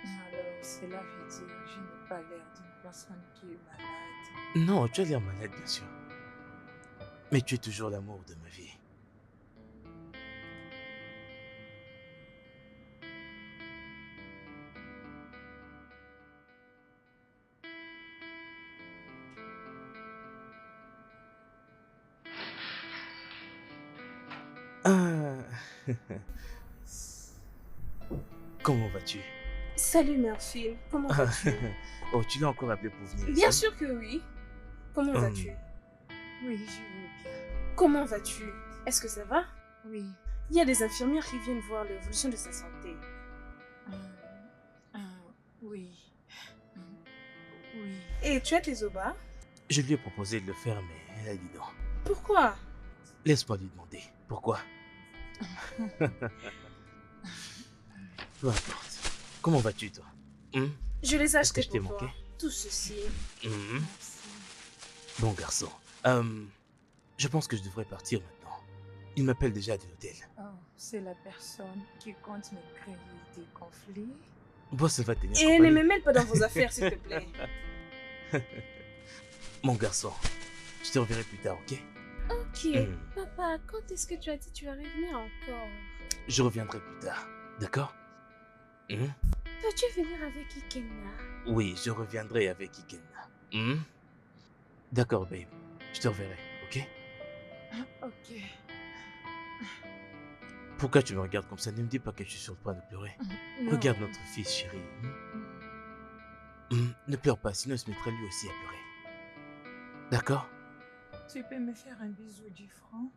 Alors, cela veut dire que je n'ai pas l'air d'une personne qui est malade. Non, tu as l'air malade, bien sûr. Mais tu es toujours l'amour de ma vie. Ah. Comment vas-tu? Salut Murphy, comment vas-tu? Oh, tu l'as encore appelé pour venir Bien ici? sûr que oui. Comment vas-tu? Oui, je vais bien. Comment vas-tu? Est-ce que ça va? Oui. Il y a des infirmières qui viennent voir l'évolution de sa santé. Oui. Oui. Et tu as tes obas? Je lui ai proposé de le faire, mais elle a dit non. Pourquoi? Laisse-moi lui demander. Pourquoi? Peu importe. Comment vas-tu, toi? Je les ai Est-ce que achetés je t'ai pour toi. manqué? Tout ceci. Merci. Bon garçon. Je pense que je devrais partir maintenant. Il m'appelle déjà de l'hôtel. Oh, c'est la personne qui compte me créer des conflits. Bon, ça va tenir Et ne compagnie. me mêle pas dans vos affaires, s'il te plaît. Mon garçon, je te reverrai plus tard, ok? Ok, papa, quand est-ce que tu as dit que tu vas revenir encore? Je reviendrai plus tard, d'accord? Peux-tu venir avec Ikenna? Oui, je reviendrai avec Ikenna. D'accord, babe. Je te reverrai, ok? Ok. Pourquoi tu me regardes comme ça? Ne me dis pas que je suis sur le point de pleurer. Non. Regarde notre fils, chérie. Ne pleure pas, sinon il se mettra lui aussi à pleurer. D'accord? Tu peux me faire un bisou du front?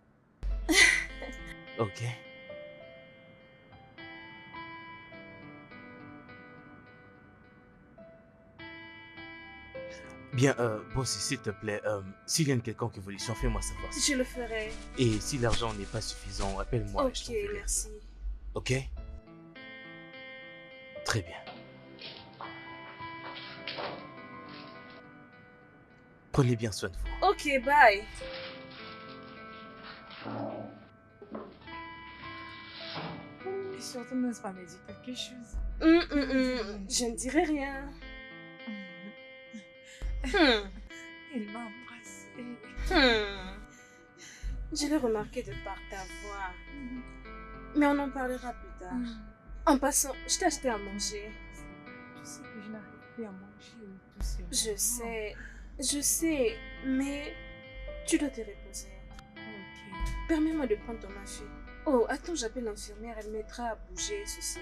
Ok. Bien, boss, s'il te plaît, s'il y a une quelconque évolution, fais-moi savoir. Je le ferai. Et si l'argent n'est pas suffisant, appelle-moi. Je Ok, t'enverrai. merci. Ok? Très bien. Prenez bien soin de vous. Ok, bye. Et surtout, n'ose pas me dire quelque chose. Je ne dirai rien. Hmm, Il m'a embrassée. Je l'ai remarqué de par ta voix. Mais on en parlera plus tard. En passant, je t'ai acheté à manger. Tu sais que je n'arrive plus à manger tout seul. Je sais, mais tu dois te reposer. Ok. Permets-moi de prendre ton mafé. Oh, attends, j'appelle l'infirmière, elle m'aidera à bouger ceci.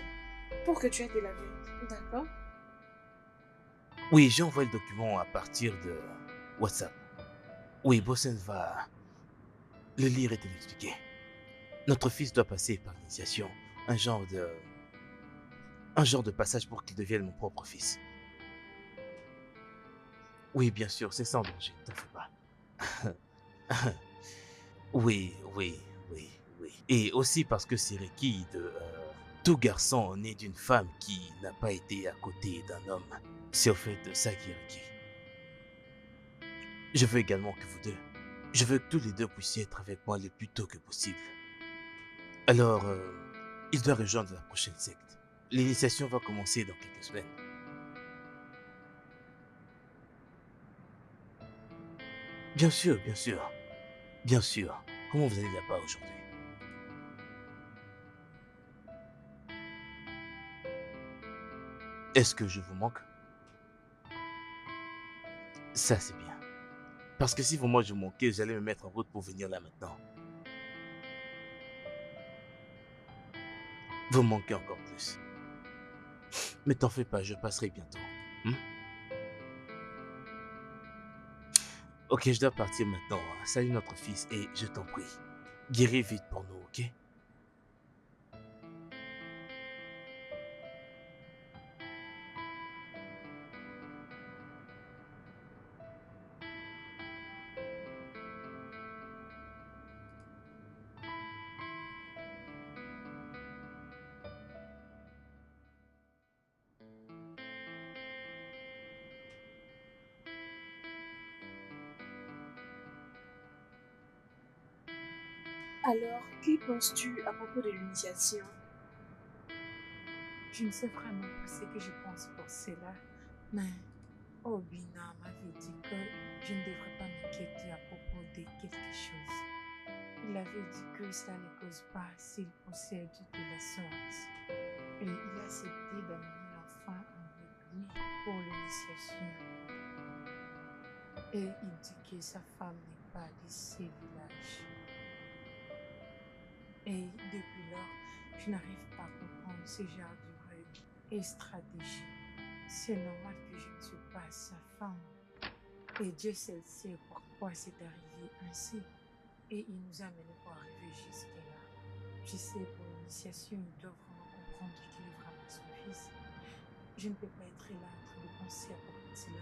Pour que tu aies te laver. D'accord? Oui, j'ai envoyé le document à partir de WhatsApp. Oui, Bossen va le lire et te l'expliquer. Notre fils doit passer par l'initiation, un genre de passage pour qu'il devienne mon propre fils. Oui, bien sûr, c'est sans danger, ne t'en fais pas. Oui. Et aussi parce que c'est requis de tout garçon né d'une femme qui n'a pas été à côté d'un homme. C'est au fait de ça qui est requis. Je veux également que vous deux, je veux que tous les deux puissiez être avec moi le plus tôt que possible. Alors, il doit rejoindre la prochaine secte. L'initiation va commencer dans quelques semaines. Bien sûr. Comment vous allez là-bas aujourd'hui? Est-ce que je vous manque? Ça, c'est bien. Parce que si moi je vous manquais, j'allais me mettre en route pour venir là maintenant. Vous me manquez encore plus. Mais t'en fais pas, je passerai bientôt. Ok, je dois partir maintenant. Salut notre fils et je t'en prie, guéris vite pour nous, ok? Alors, qu'y penses-tu à propos de l'initiation? Je ne sais vraiment pas ce que je pense pour cela, mais Obina m'avait dit que je ne devrais pas m'inquiéter à propos de quelque chose. Il avait dit que cela ne cause pas s'il possède de la sorte. Et il a accepté d'amener l'enfant avec lui pour l'initiation. Et il dit que sa femme n'est pas de ces villages. Et depuis lors, je n'arrive pas à comprendre ce genre de règles et stratégies. C'est normal que je ne suis pas sa femme. Et Dieu seul sait pourquoi c'est arrivé ainsi. Et il nous a menés pour arriver jusque-là. Tu sais, pour l'initiation, il doit vraiment comprendre qu'il est vraiment son fils. Je ne peux pas être là en train de penser à propos de cela.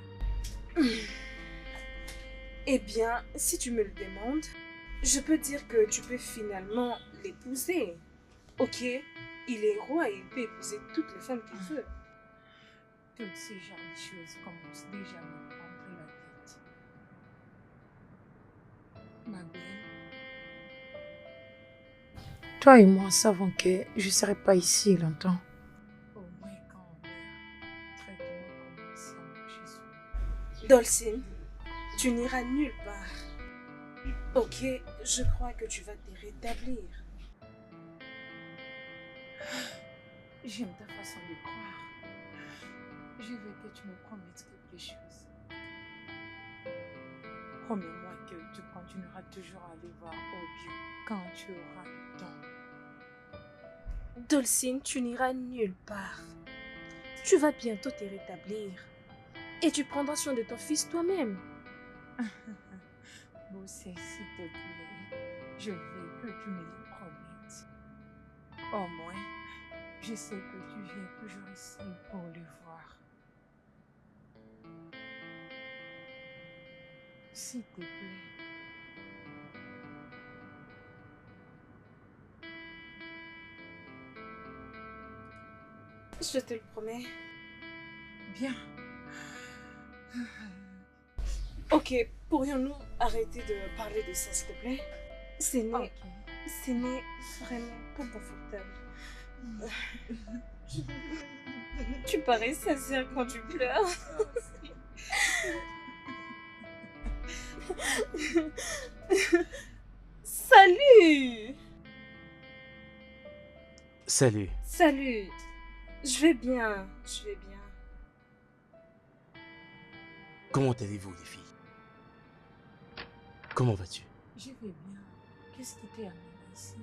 Eh bien, si tu me le demandes, je peux dire que tu peux finalement l'épouser. Ok, il est roi et il peut épouser toutes les femmes qu'il veut. Toutes ces genres de choses commencent déjà à me prendre la tête. Ma belle, toi et moi savons que je ne serai pas ici longtemps. Au moins quand on meurt, traite-moi comme ça marche sur. Dulcine, tu n'iras nulle part. Ok, je crois que tu vas te rétablir. J'aime ta façon de croire. Je veux que tu me promettes quelque chose. Promets-moi que tu continueras toujours à aller voir Obio quand tu auras le temps. Dulcine, tu n'iras nulle part. Tu vas bientôt te rétablir. Et tu prendras soin de ton fils toi-même. Bossé, s'il te plaît, je veux que tu me le promettes. Au moins, je sais que tu viens toujours ici pour le voir. S'il te plaît. Je te le promets. Bien. Ok, pourrions-nous arrêter de parler de ça, s'il te plaît? Ce n'est vraiment pas confortable. Tu parais sincère quand tu pleures. Salut! Salut. Salut! Je vais bien, je vais bien. Comment allez-vous, les filles? Comment vas-tu? Je vais bien. Qu'est-ce qui t'est amené ici?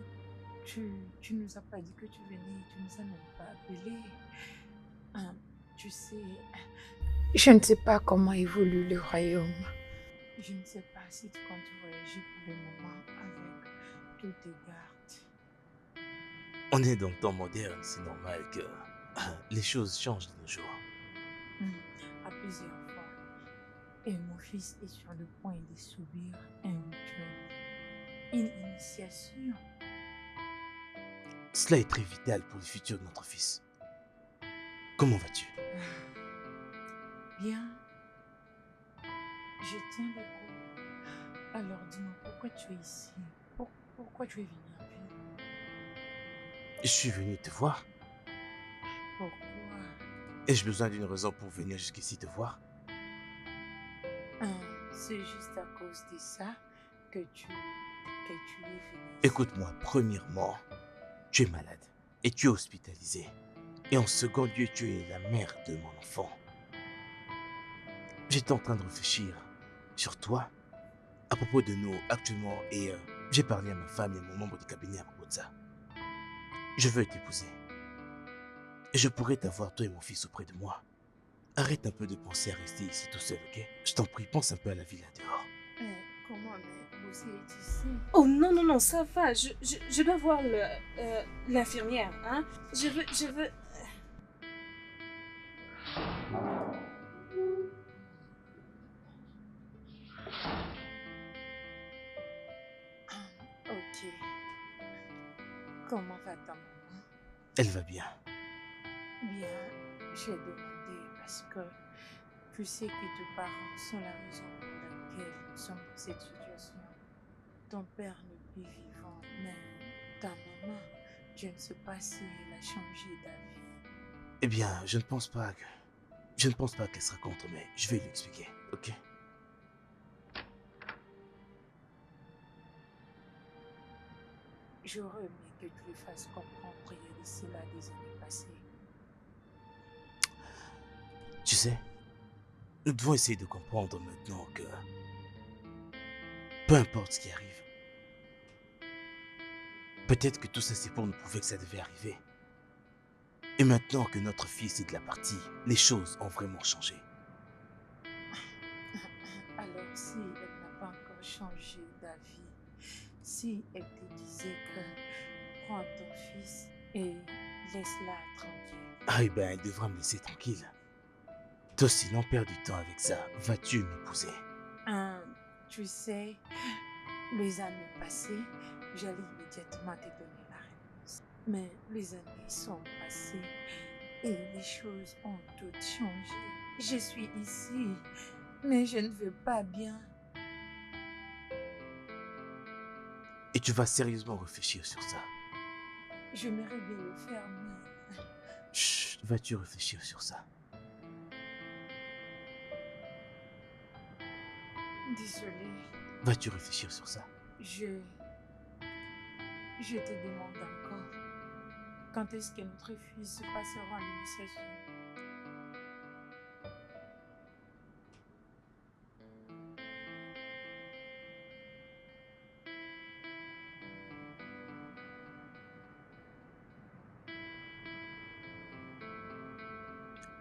Tu nous as pas dit que tu venais, tu nous as même pas appelé. Tu sais, je ne sais pas comment évolue le royaume. Je ne sais pas si tu comptes voyager pour le moment avec tous tes gardes. On est dans le temps moderne, c'est normal que les choses changent de nos jours. À plusieurs fois. Et mon fils est sur le point de subir un rituel, une initiation. Cela est très vital pour le futur de notre fils. Comment vas-tu? Bien. Je tiens le coup. Alors dis-moi, pourquoi tu es ici? Pourquoi tu es venu en ville? Je suis venu te voir. Pourquoi? Ai-je besoin d'une raison pour venir jusqu'ici te voir? C'est juste à cause de ça que tu es venu ici. Écoute-moi, premièrement, tu es malade et tu es hospitalisé. Et en second lieu, tu es la mère de mon enfant. J'étais en train de réfléchir sur toi, à propos de nous actuellement, et j'ai parlé à ma femme et à mon membre du cabinet à propos de ça. Je veux t'épouser. Et je pourrais t'avoir, toi et mon fils, auprès de moi. Arrête un peu de penser à rester ici tout seul, ok? Je t'en prie, pense un peu à la vie là dehors. Comment Bosé est ici? Oh non, non, non, ça va. Je dois voir l'infirmière, hein. Je veux... Ok. Comment va ta maman? Elle va bien. Bien, j'ai demandé parce que tu sais que tes parents sont la raison pour laquelle nous sommes dans cette situation. Ton père n'est plus vivant, mais ta maman, je ne sais pas si elle a changé d'avis. Eh bien, je ne pense pas qu'elle sera contre, mais je vais lui expliquer, ok? J'aurais aimé que tu lui fasses comprendre il y a de cela des années passées. Tu sais, nous devons essayer de comprendre maintenant que peu importe ce qui arrive, peut-être que tout ça c'est pour nous prouver que ça devait arriver. Et maintenant que notre fils est de la partie, les choses ont vraiment changé. Alors si elle n'a pas encore changé d'avis, si elle te disait que prends ton fils et laisse-la tranquille. Ah, eh ben, elle devra me laisser tranquille. Toi aussi, n'en perds du temps avec ça. Vas-tu m'épouser? Tu sais, les années passées, j'allais immédiatement te donner la réponse. Mais les années sont passées et les choses ont toutes changé. Je suis ici, mais je ne vais pas bien. Et tu vas sérieusement réfléchir sur ça. J'aimerais bien le faire, mais... Chut, vas-tu réfléchir sur ça? Désolée. Vas-tu réfléchir sur ça? Je te demande encore, quand est-ce que notre fils passera l'initiation?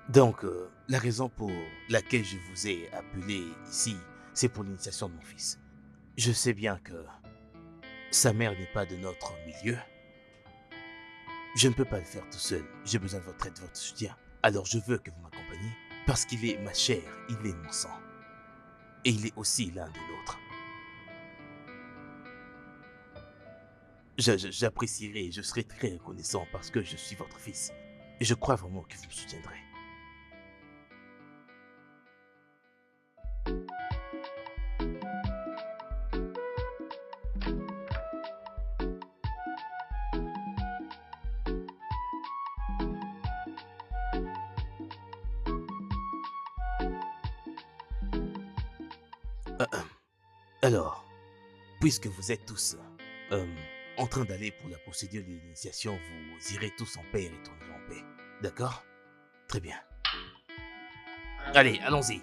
Donc, la raison pour laquelle je vous ai appelé ici, c'est pour l'initiation de mon fils. Je sais bien que sa mère n'est pas de notre milieu. Je ne peux pas le faire tout seul. J'ai besoin de votre aide, de votre soutien. Alors je veux que vous m'accompagniez parce qu'il est ma chair, il est mon sang. Et il est aussi l'un des nôtres. J'apprécierai et je serai très reconnaissant parce que je suis votre fils. Et je crois vraiment que vous me soutiendrez. Alors, puisque vous êtes tous en train d'aller pour la procédure de l'initiation, vous irez tous en paix et retournerez en paix. D'accord? Très bien. Allez, allons-y.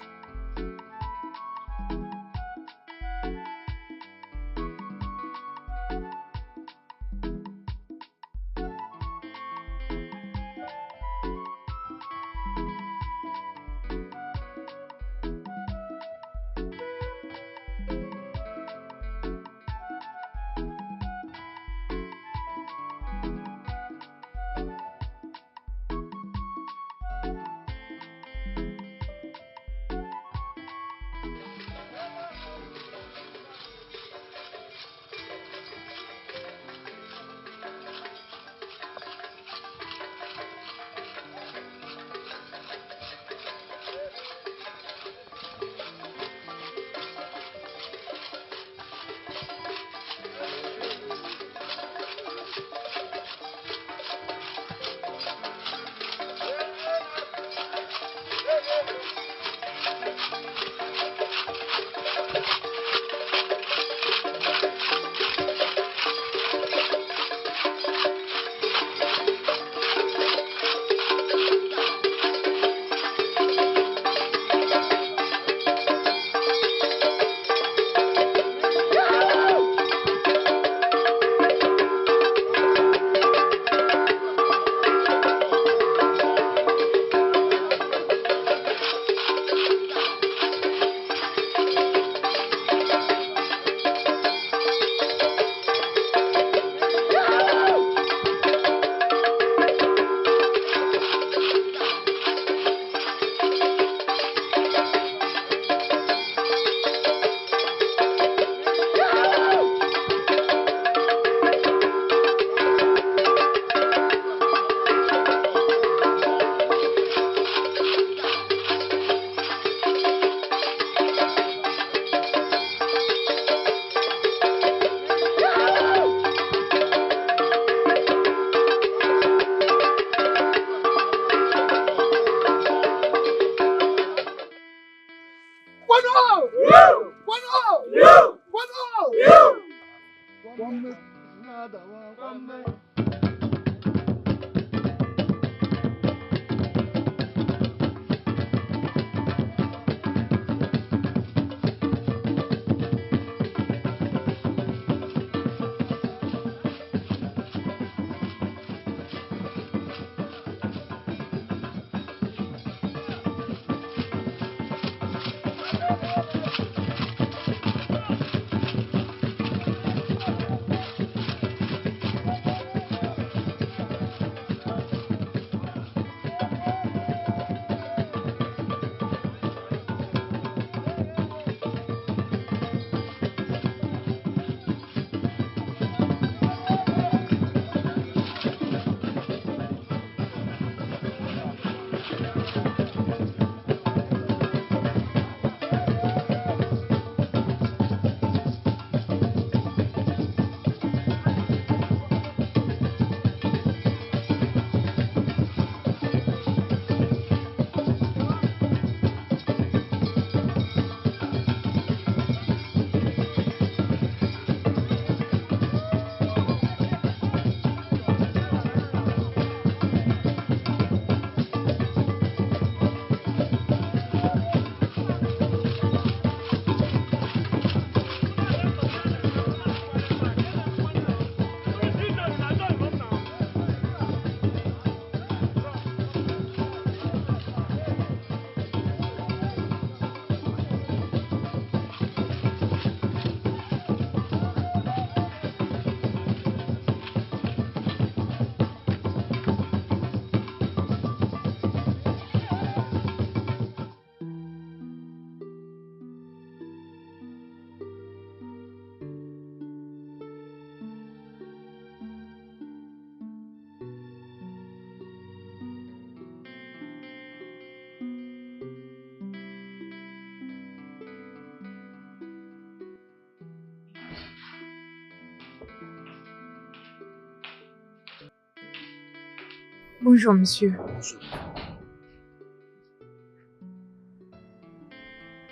Bonjour, monsieur. Bonjour.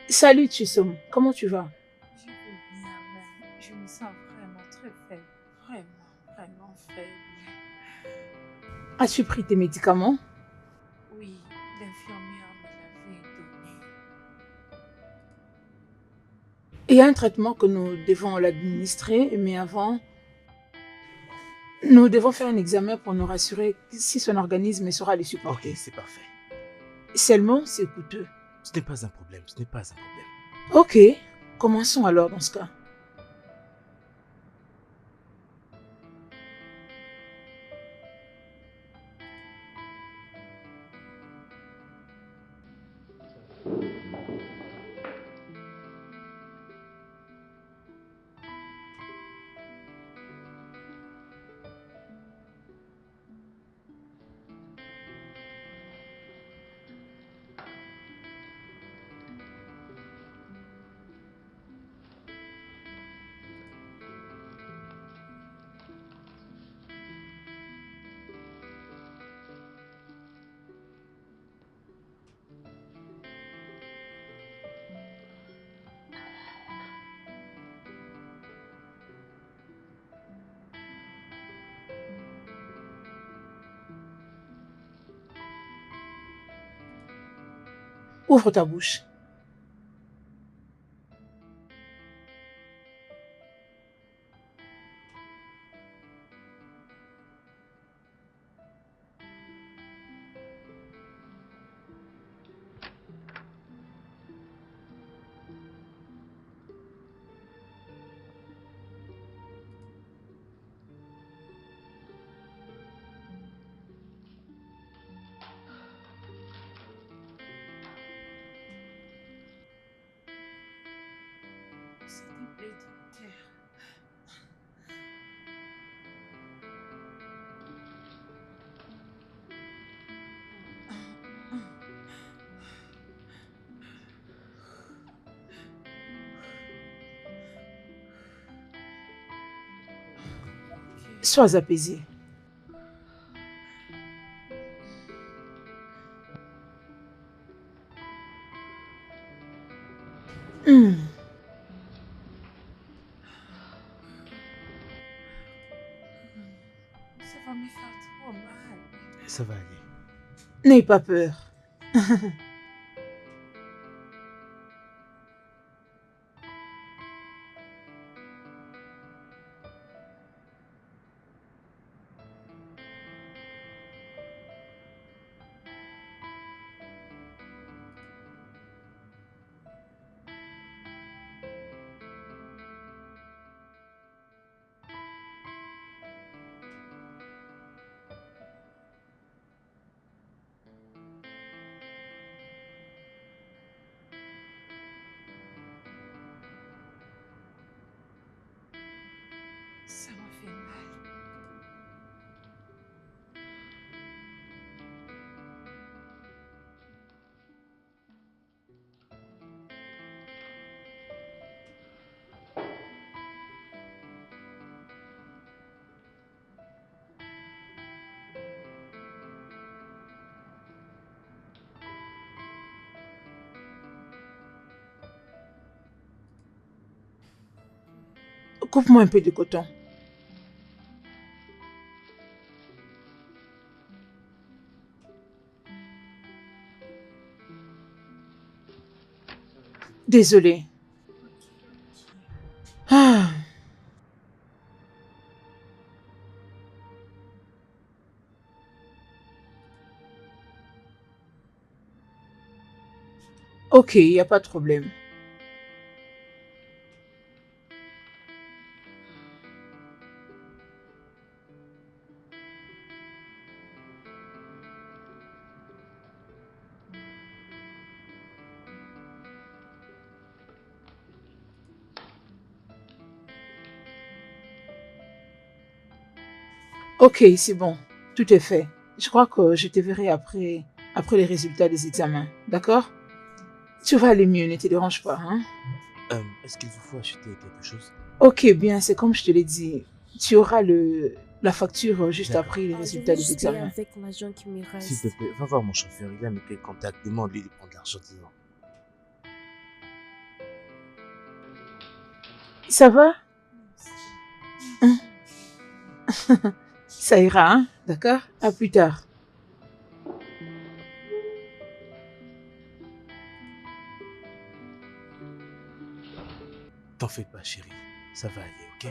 Salut Chisom, comment tu vas? Je vais bien, mais je me sens vraiment très faible. Vraiment faible. As-tu pris tes médicaments? Oui, l'infirmière me l'avait donné. Il y a un traitement que nous devons l'administrer, mais avant, nous devons faire un examen pour nous rassurer si son organisme saura le Ok, supporter. c'est parfait. Seulement, c'est coûteux. Ce n'est pas un problème, ce n'est pas un problème. Ok, commençons alors dans ce cas. Ouvre ta bouche. S'il te plaît, docteur. Sois apaisé. Hmm. Ça va me faire trop mal. Ça va aller. N'aie pas peur. Ça me fait mal. Coupe-moi un peu de coton. Désolée. Ah. Ok, il n'y a pas de problème. Ok, c'est bon. Tout est fait. Je crois que je te verrai après les résultats des examens. D'accord? Tu vas aller mieux, ne te dérange pas, hein? Est-ce qu'il vous faut acheter quelque chose? Ok, bien, c'est comme je te l'ai dit. Tu auras la facture juste D'accord. après les Je résultats vais des juste payer examens. avec l'argent qui me reste. S'il te plaît, va voir mon chauffeur, il a mes clés de contact, demande-lui de prendre l'argent dedans. Ça va? Ça ira, hein? D'accord? À plus tard. T'en fais pas, chérie. Ça va aller, ok?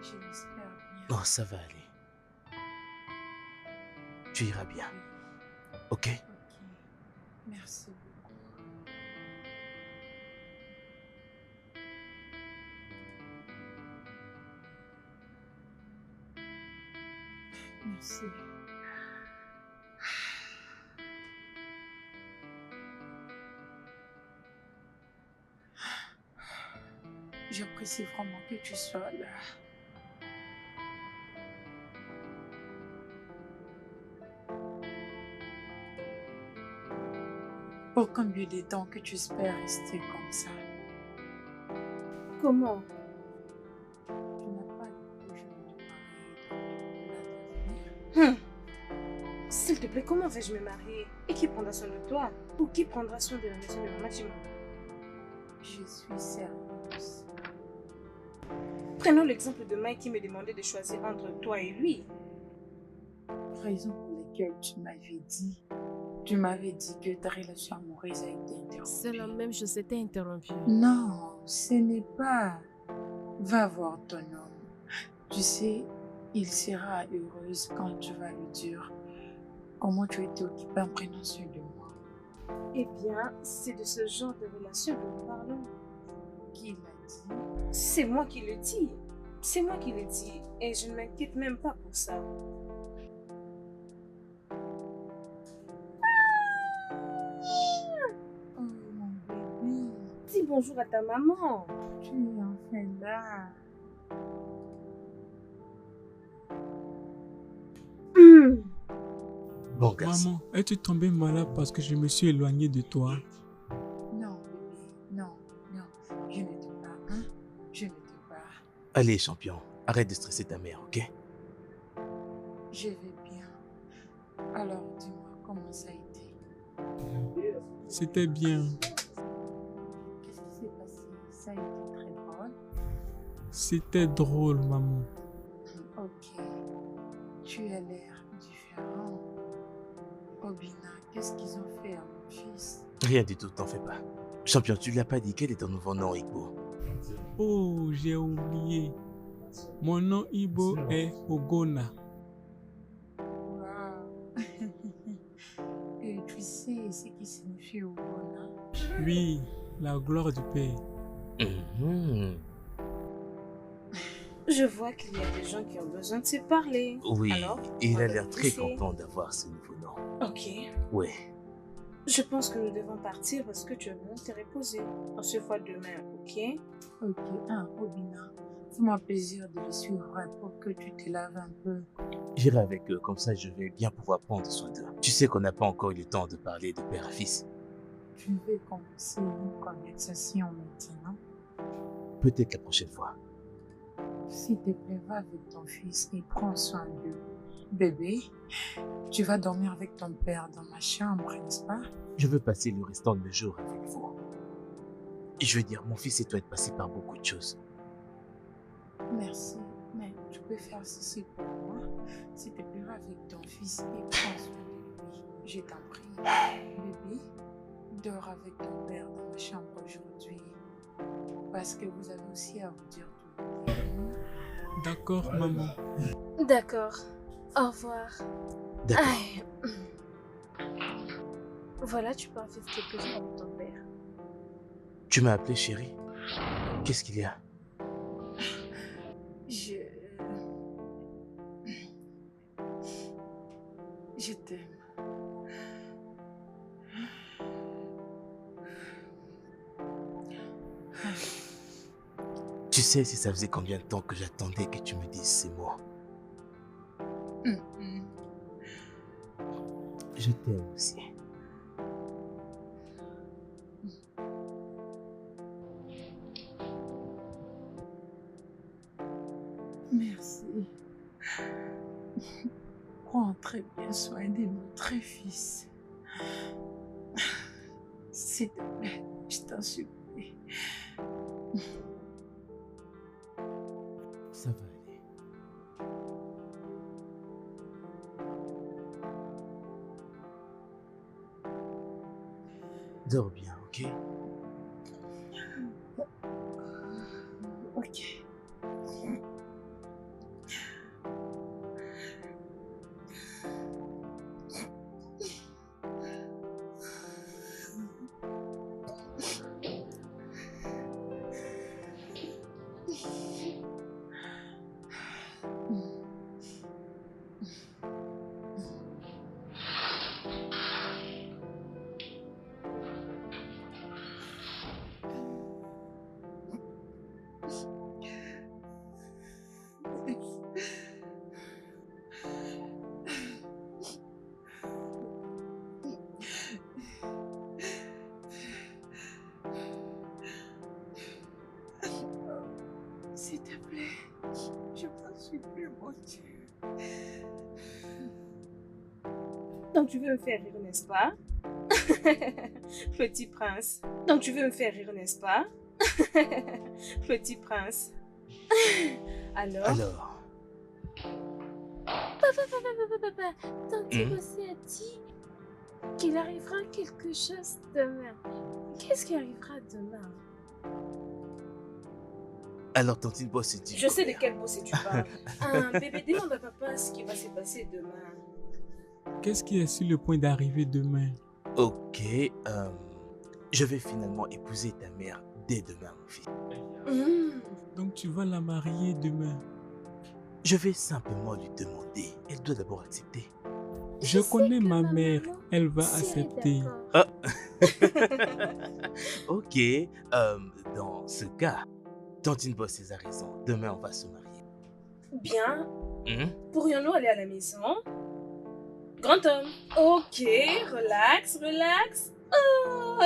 Je l'espère bien. Non, ça va aller. Tu iras bien, ok? Ok. Merci beaucoup. Merci. J'apprécie vraiment que tu sois là. Pour combien de temps que tu espères rester comme ça? Comment? Tu n'as pas de projet de te marier dans l'avenir. S'il te plaît, comment vais-je me marier? Et qui prendra soin de toi? Ou qui prendra soin de la maison de maman Jima? Je suis sérieuse. Prenons l'exemple de Mike qui me demandait de choisir entre toi et lui. Raison pour laquelle tu m'avais dit que ta relation amoureuse a été interrompue. C'est la même chose, c'était interrompu. Non, ce n'est pas. Va voir ton homme. Tu sais, il sera heureuse quand tu vas lui dire comment tu étais occupée en prenant soin de moi. Eh bien, c'est de ce genre de relation que nous parlons. Qui l'a dit? C'est moi qui le dis. C'est moi qui le dis. Et je ne m'inquiète même pas pour ça. Oh mon bébé, Dis bonjour à ta maman. tu es enfin là. Bon, garçon. Maman, es-tu tombée malade parce que je me suis éloigné de toi? Non, bébé, non, je ne te pas, hein? Je ne te pas. Allez, champion, arrête de stresser ta mère, ok? Je vais bien. Alors, dis-moi comment ça a été. C'était bien. Qu'est-ce qui s'est passé? Ça a été très drôle. C'était drôle, maman. Ok. Tu as l'air différent. Obina, qu'est-ce qu'ils ont fait à mon fils? Rien du tout, t'en fais pas. Champion, tu lui as pas dit quel est ton nouveau nom, Igbo? Oh, j'ai oublié. Mon nom Ibo est Ogona. Waouh! Et tu sais ce qui signifie Obona? Oui, la gloire du Père. Mhm. Je vois qu'il y a des gens qui ont besoin de se parler. Oui, Alors, il on a va l'air le très laisser. content d'avoir ce nouveau nom. Ok. Ouais. Je pense que nous devons partir parce que tu as besoin de te reposer. On se voit demain, ok? Ok, Obina, fais-moi plaisir de le suivre pour que tu te laves un peu. J'irai avec eux, comme ça je vais bien pouvoir prendre soin d'eux. Tu sais qu'on n'a pas encore eu le temps de parler de père à fils. Tu veux commencer une conversation maintenant? Peut-être la prochaine fois. S'il te plaît, va avec ton fils et prends soin d'eux. Bébé, tu vas dormir avec ton père dans ma chambre, n'est-ce pas? Je veux passer le restant de mes jours avec vous. Et je veux dire, mon fils et toi êtes passés par beaucoup de choses. Merci, mais tu peux faire ceci pour moi. S'il te plaît, va avec ton fils et prends soin de lui. Je t'en prie. Bébé, dors avec ton père dans ma chambre aujourd'hui. Parce que vous avez aussi à vous dire tout. D'accord, maman. D'accord. Au revoir. D'accord. Aïe. Voilà, tu peux en vivre quelques jours avec ton père. Tu m'as appelé chérie. Qu'est-ce qu'il y a? Je t'aime. Tu sais si ça faisait combien de temps que j'attendais que tu me dises ces mots. Je t'aime aussi. Merci. très bien soin de notre fils. S'il te plaît, je t'en supplie. Ça va aller. Dors bien, ok? Ok. S'il te plaît, je t'en supplie, mon Dieu. Donc tu veux me faire rire, n'est-ce pas? Petit prince. Donc tu veux me faire rire, n'est-ce pas? Petit prince. Alors? Alors, Papa, Tante Bossé a dit qu'il arrivera quelque chose demain. Qu'est-ce qui arrivera demain? alors Tantine Boss se dit... Je sais de quel bossé tu parles. Bébé, demande à papa ce qui va se passer demain. Qu'est-ce qui est sur le point d'arriver demain? Ok, je vais finalement épouser ta mère dès demain, mon fils. Donc tu vas la marier demain. Je vais simplement lui demander. Elle doit d'abord accepter. Je sais connais que ma mère, maman elle va serait accepter. d'accord. Ok, dans ce cas, Tantine Boss a raison. Demain, on va se marier. Bien. Hmm? Pourrions-nous aller à la maison? Grand homme. Ok, relax, relax. Oh.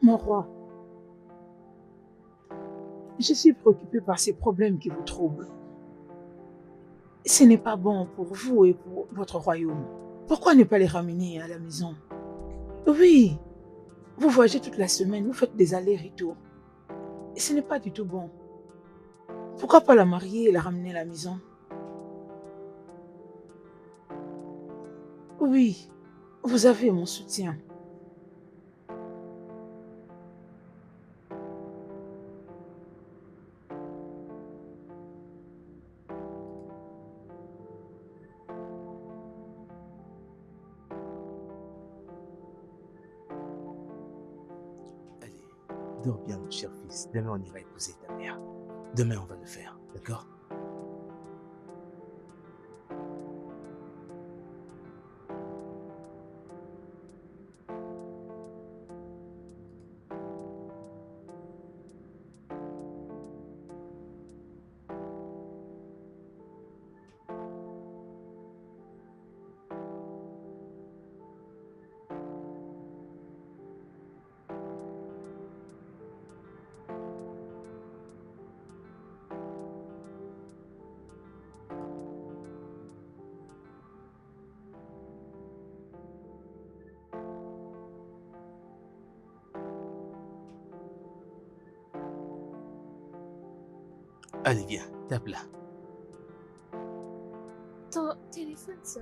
Mon roi, je suis préoccupée par ces problèmes qui vous troublent. Ce n'est pas bon pour vous et pour votre royaume. Pourquoi ne pas les ramener à la maison? Oui, vous voyagez toute la semaine, vous faites des allers-retours. Et ce n'est pas du tout bon. Pourquoi pas la marier et la ramener à la maison? Oui, vous avez mon soutien. Allez, dors bien, mon cher fils. Demain, on ira épouser ta mère. Demain, on va le faire, d'accord? Allez, viens, tape là. fait.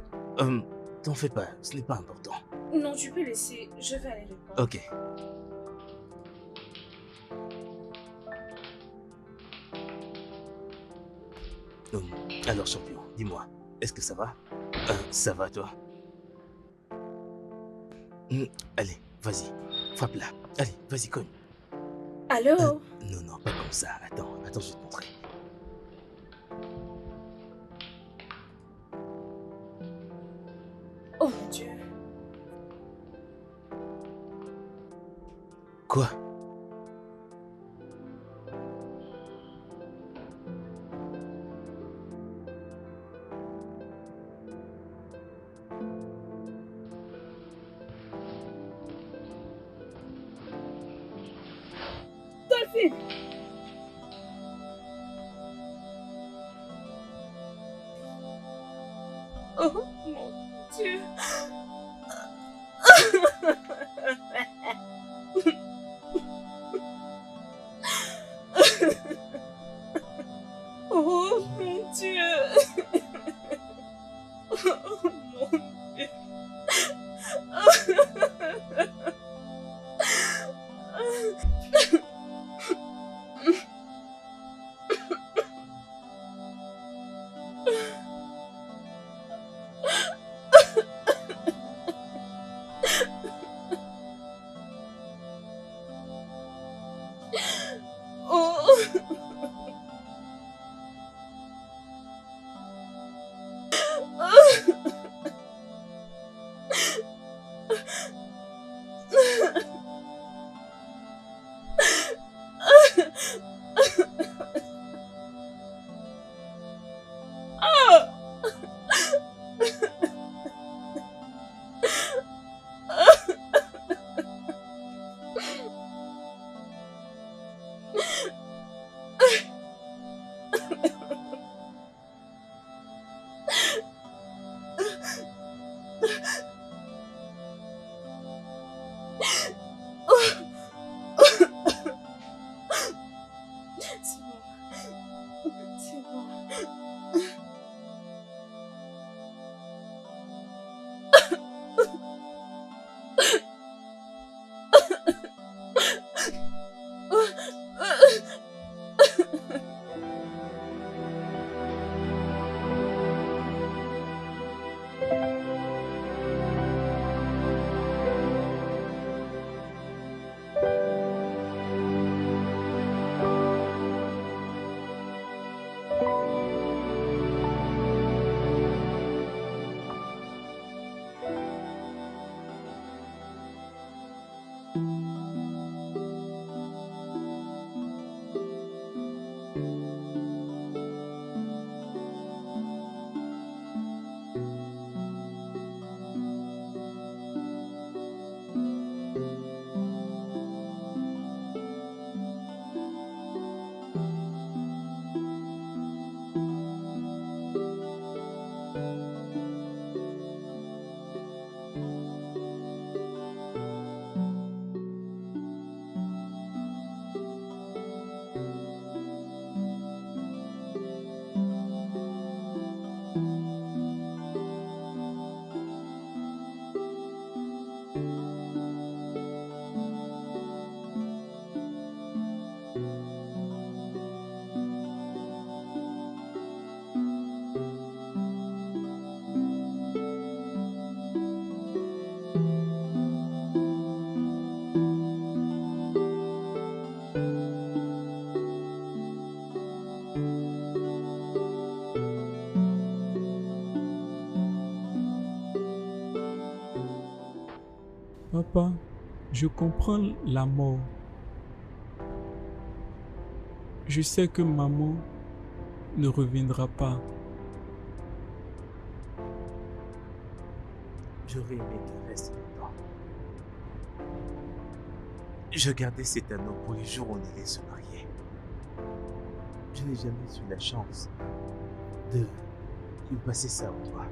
T'en fais pas, ce n'est pas important. Non, tu peux laisser. Je vais aller répondre. Ok. Alors champion, dis-moi, est-ce que ça va? Ça va toi? Allez, vas-y, frappe-la. Allez, vas-y, cogne. Allô? Non, pas comme ça. Attends, je vais te montrer. Oh mon Dieu. Quoi? Dolphine! Oh mon Dieu! Oh mon Dieu! Oh mon Dieu! C'est bon. Papa, je comprends la mort. Je sais que maman ne reviendra pas. J'aurais aimé qu'il reste longtemps. Je gardais cet anneau pour les jours où on allait se marier. Je n'ai jamais eu la chance de lui passer ça au doigt.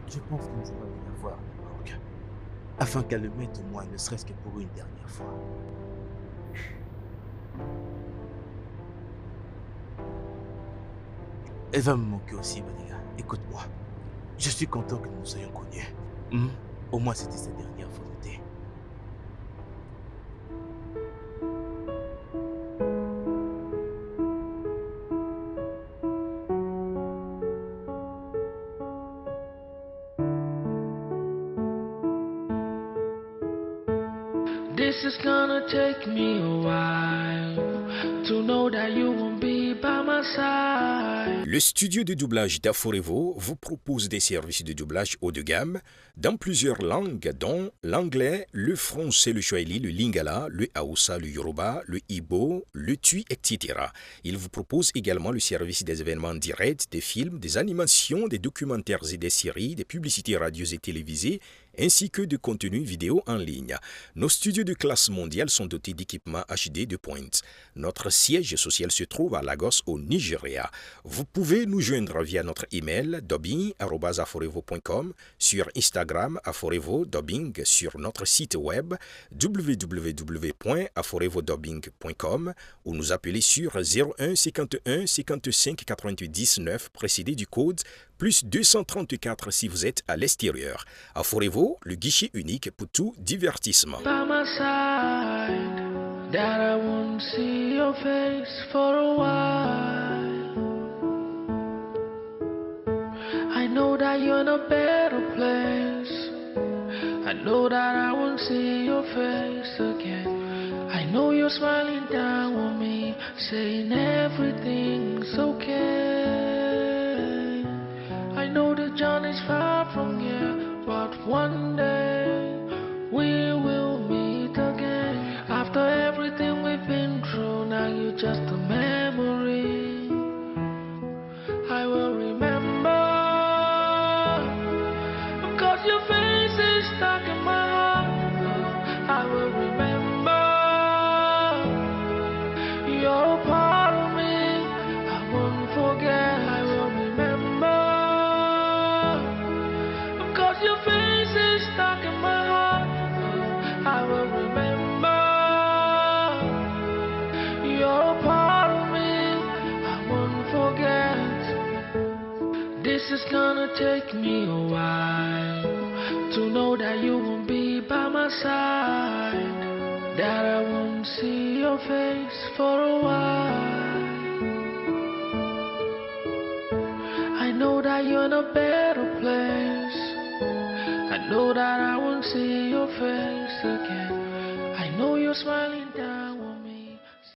Je pense que nous allons venir voir le morgue, afin qu'elle le mette au moins, ne serait-ce que pour une dernière fois. Elle va me manquer aussi, Vanilla. Écoute-moi. Je suis content que nous nous soyons connus. Au moins, c'était sa dernière volonté. This is gonna take me a while to know that you won't be by my side. Le studio de doublage d'Aforevo vous propose des services de doublage haut de gamme dans plusieurs langues, dont l'anglais, le français, le swahili, le lingala, le hausa, le yoruba, le igbo, le tui, etc. Il vous propose également le service des événements directs, des films, des animations, des documentaires et des séries, des publicités radio et télévisées, ainsi que de contenus vidéo en ligne. Nos studios de classe mondiale sont dotés d'équipements HD de pointe. Notre siège social se trouve à Lagos, au Nigeria. Vous pouvez nous joindre via notre email dubbing@aforevo.com, sur Instagram Aforevo Dubbing, sur notre site web www.aforevodubbing.com ou nous appeler sur 01 51 55 88 19 précédé du code plus 234 si vous êtes à l'extérieur. Aforevo, le guichet unique pour tout divertissement. By my side, that I won't see your face for a while. I know that you're in a better place. I know that I won't see your face again. I know you're smiling down on me, saying everything's okay. I know the journey's far from here, but one day we will meet again. After everything we've been through, now you're just a memory. I will remember, cause your face is stuck in my heart. I will remember, you're a part of me, I won't forget. I will remember, cause your face is stuck in my heart. I will remember, you're a part of me, I won't forget. This is gonna take me a while to know that you won't be by my side, that I won't see your face for a while. I know that you're in a better place. I know that I won't see your face again. I know you're smiling down.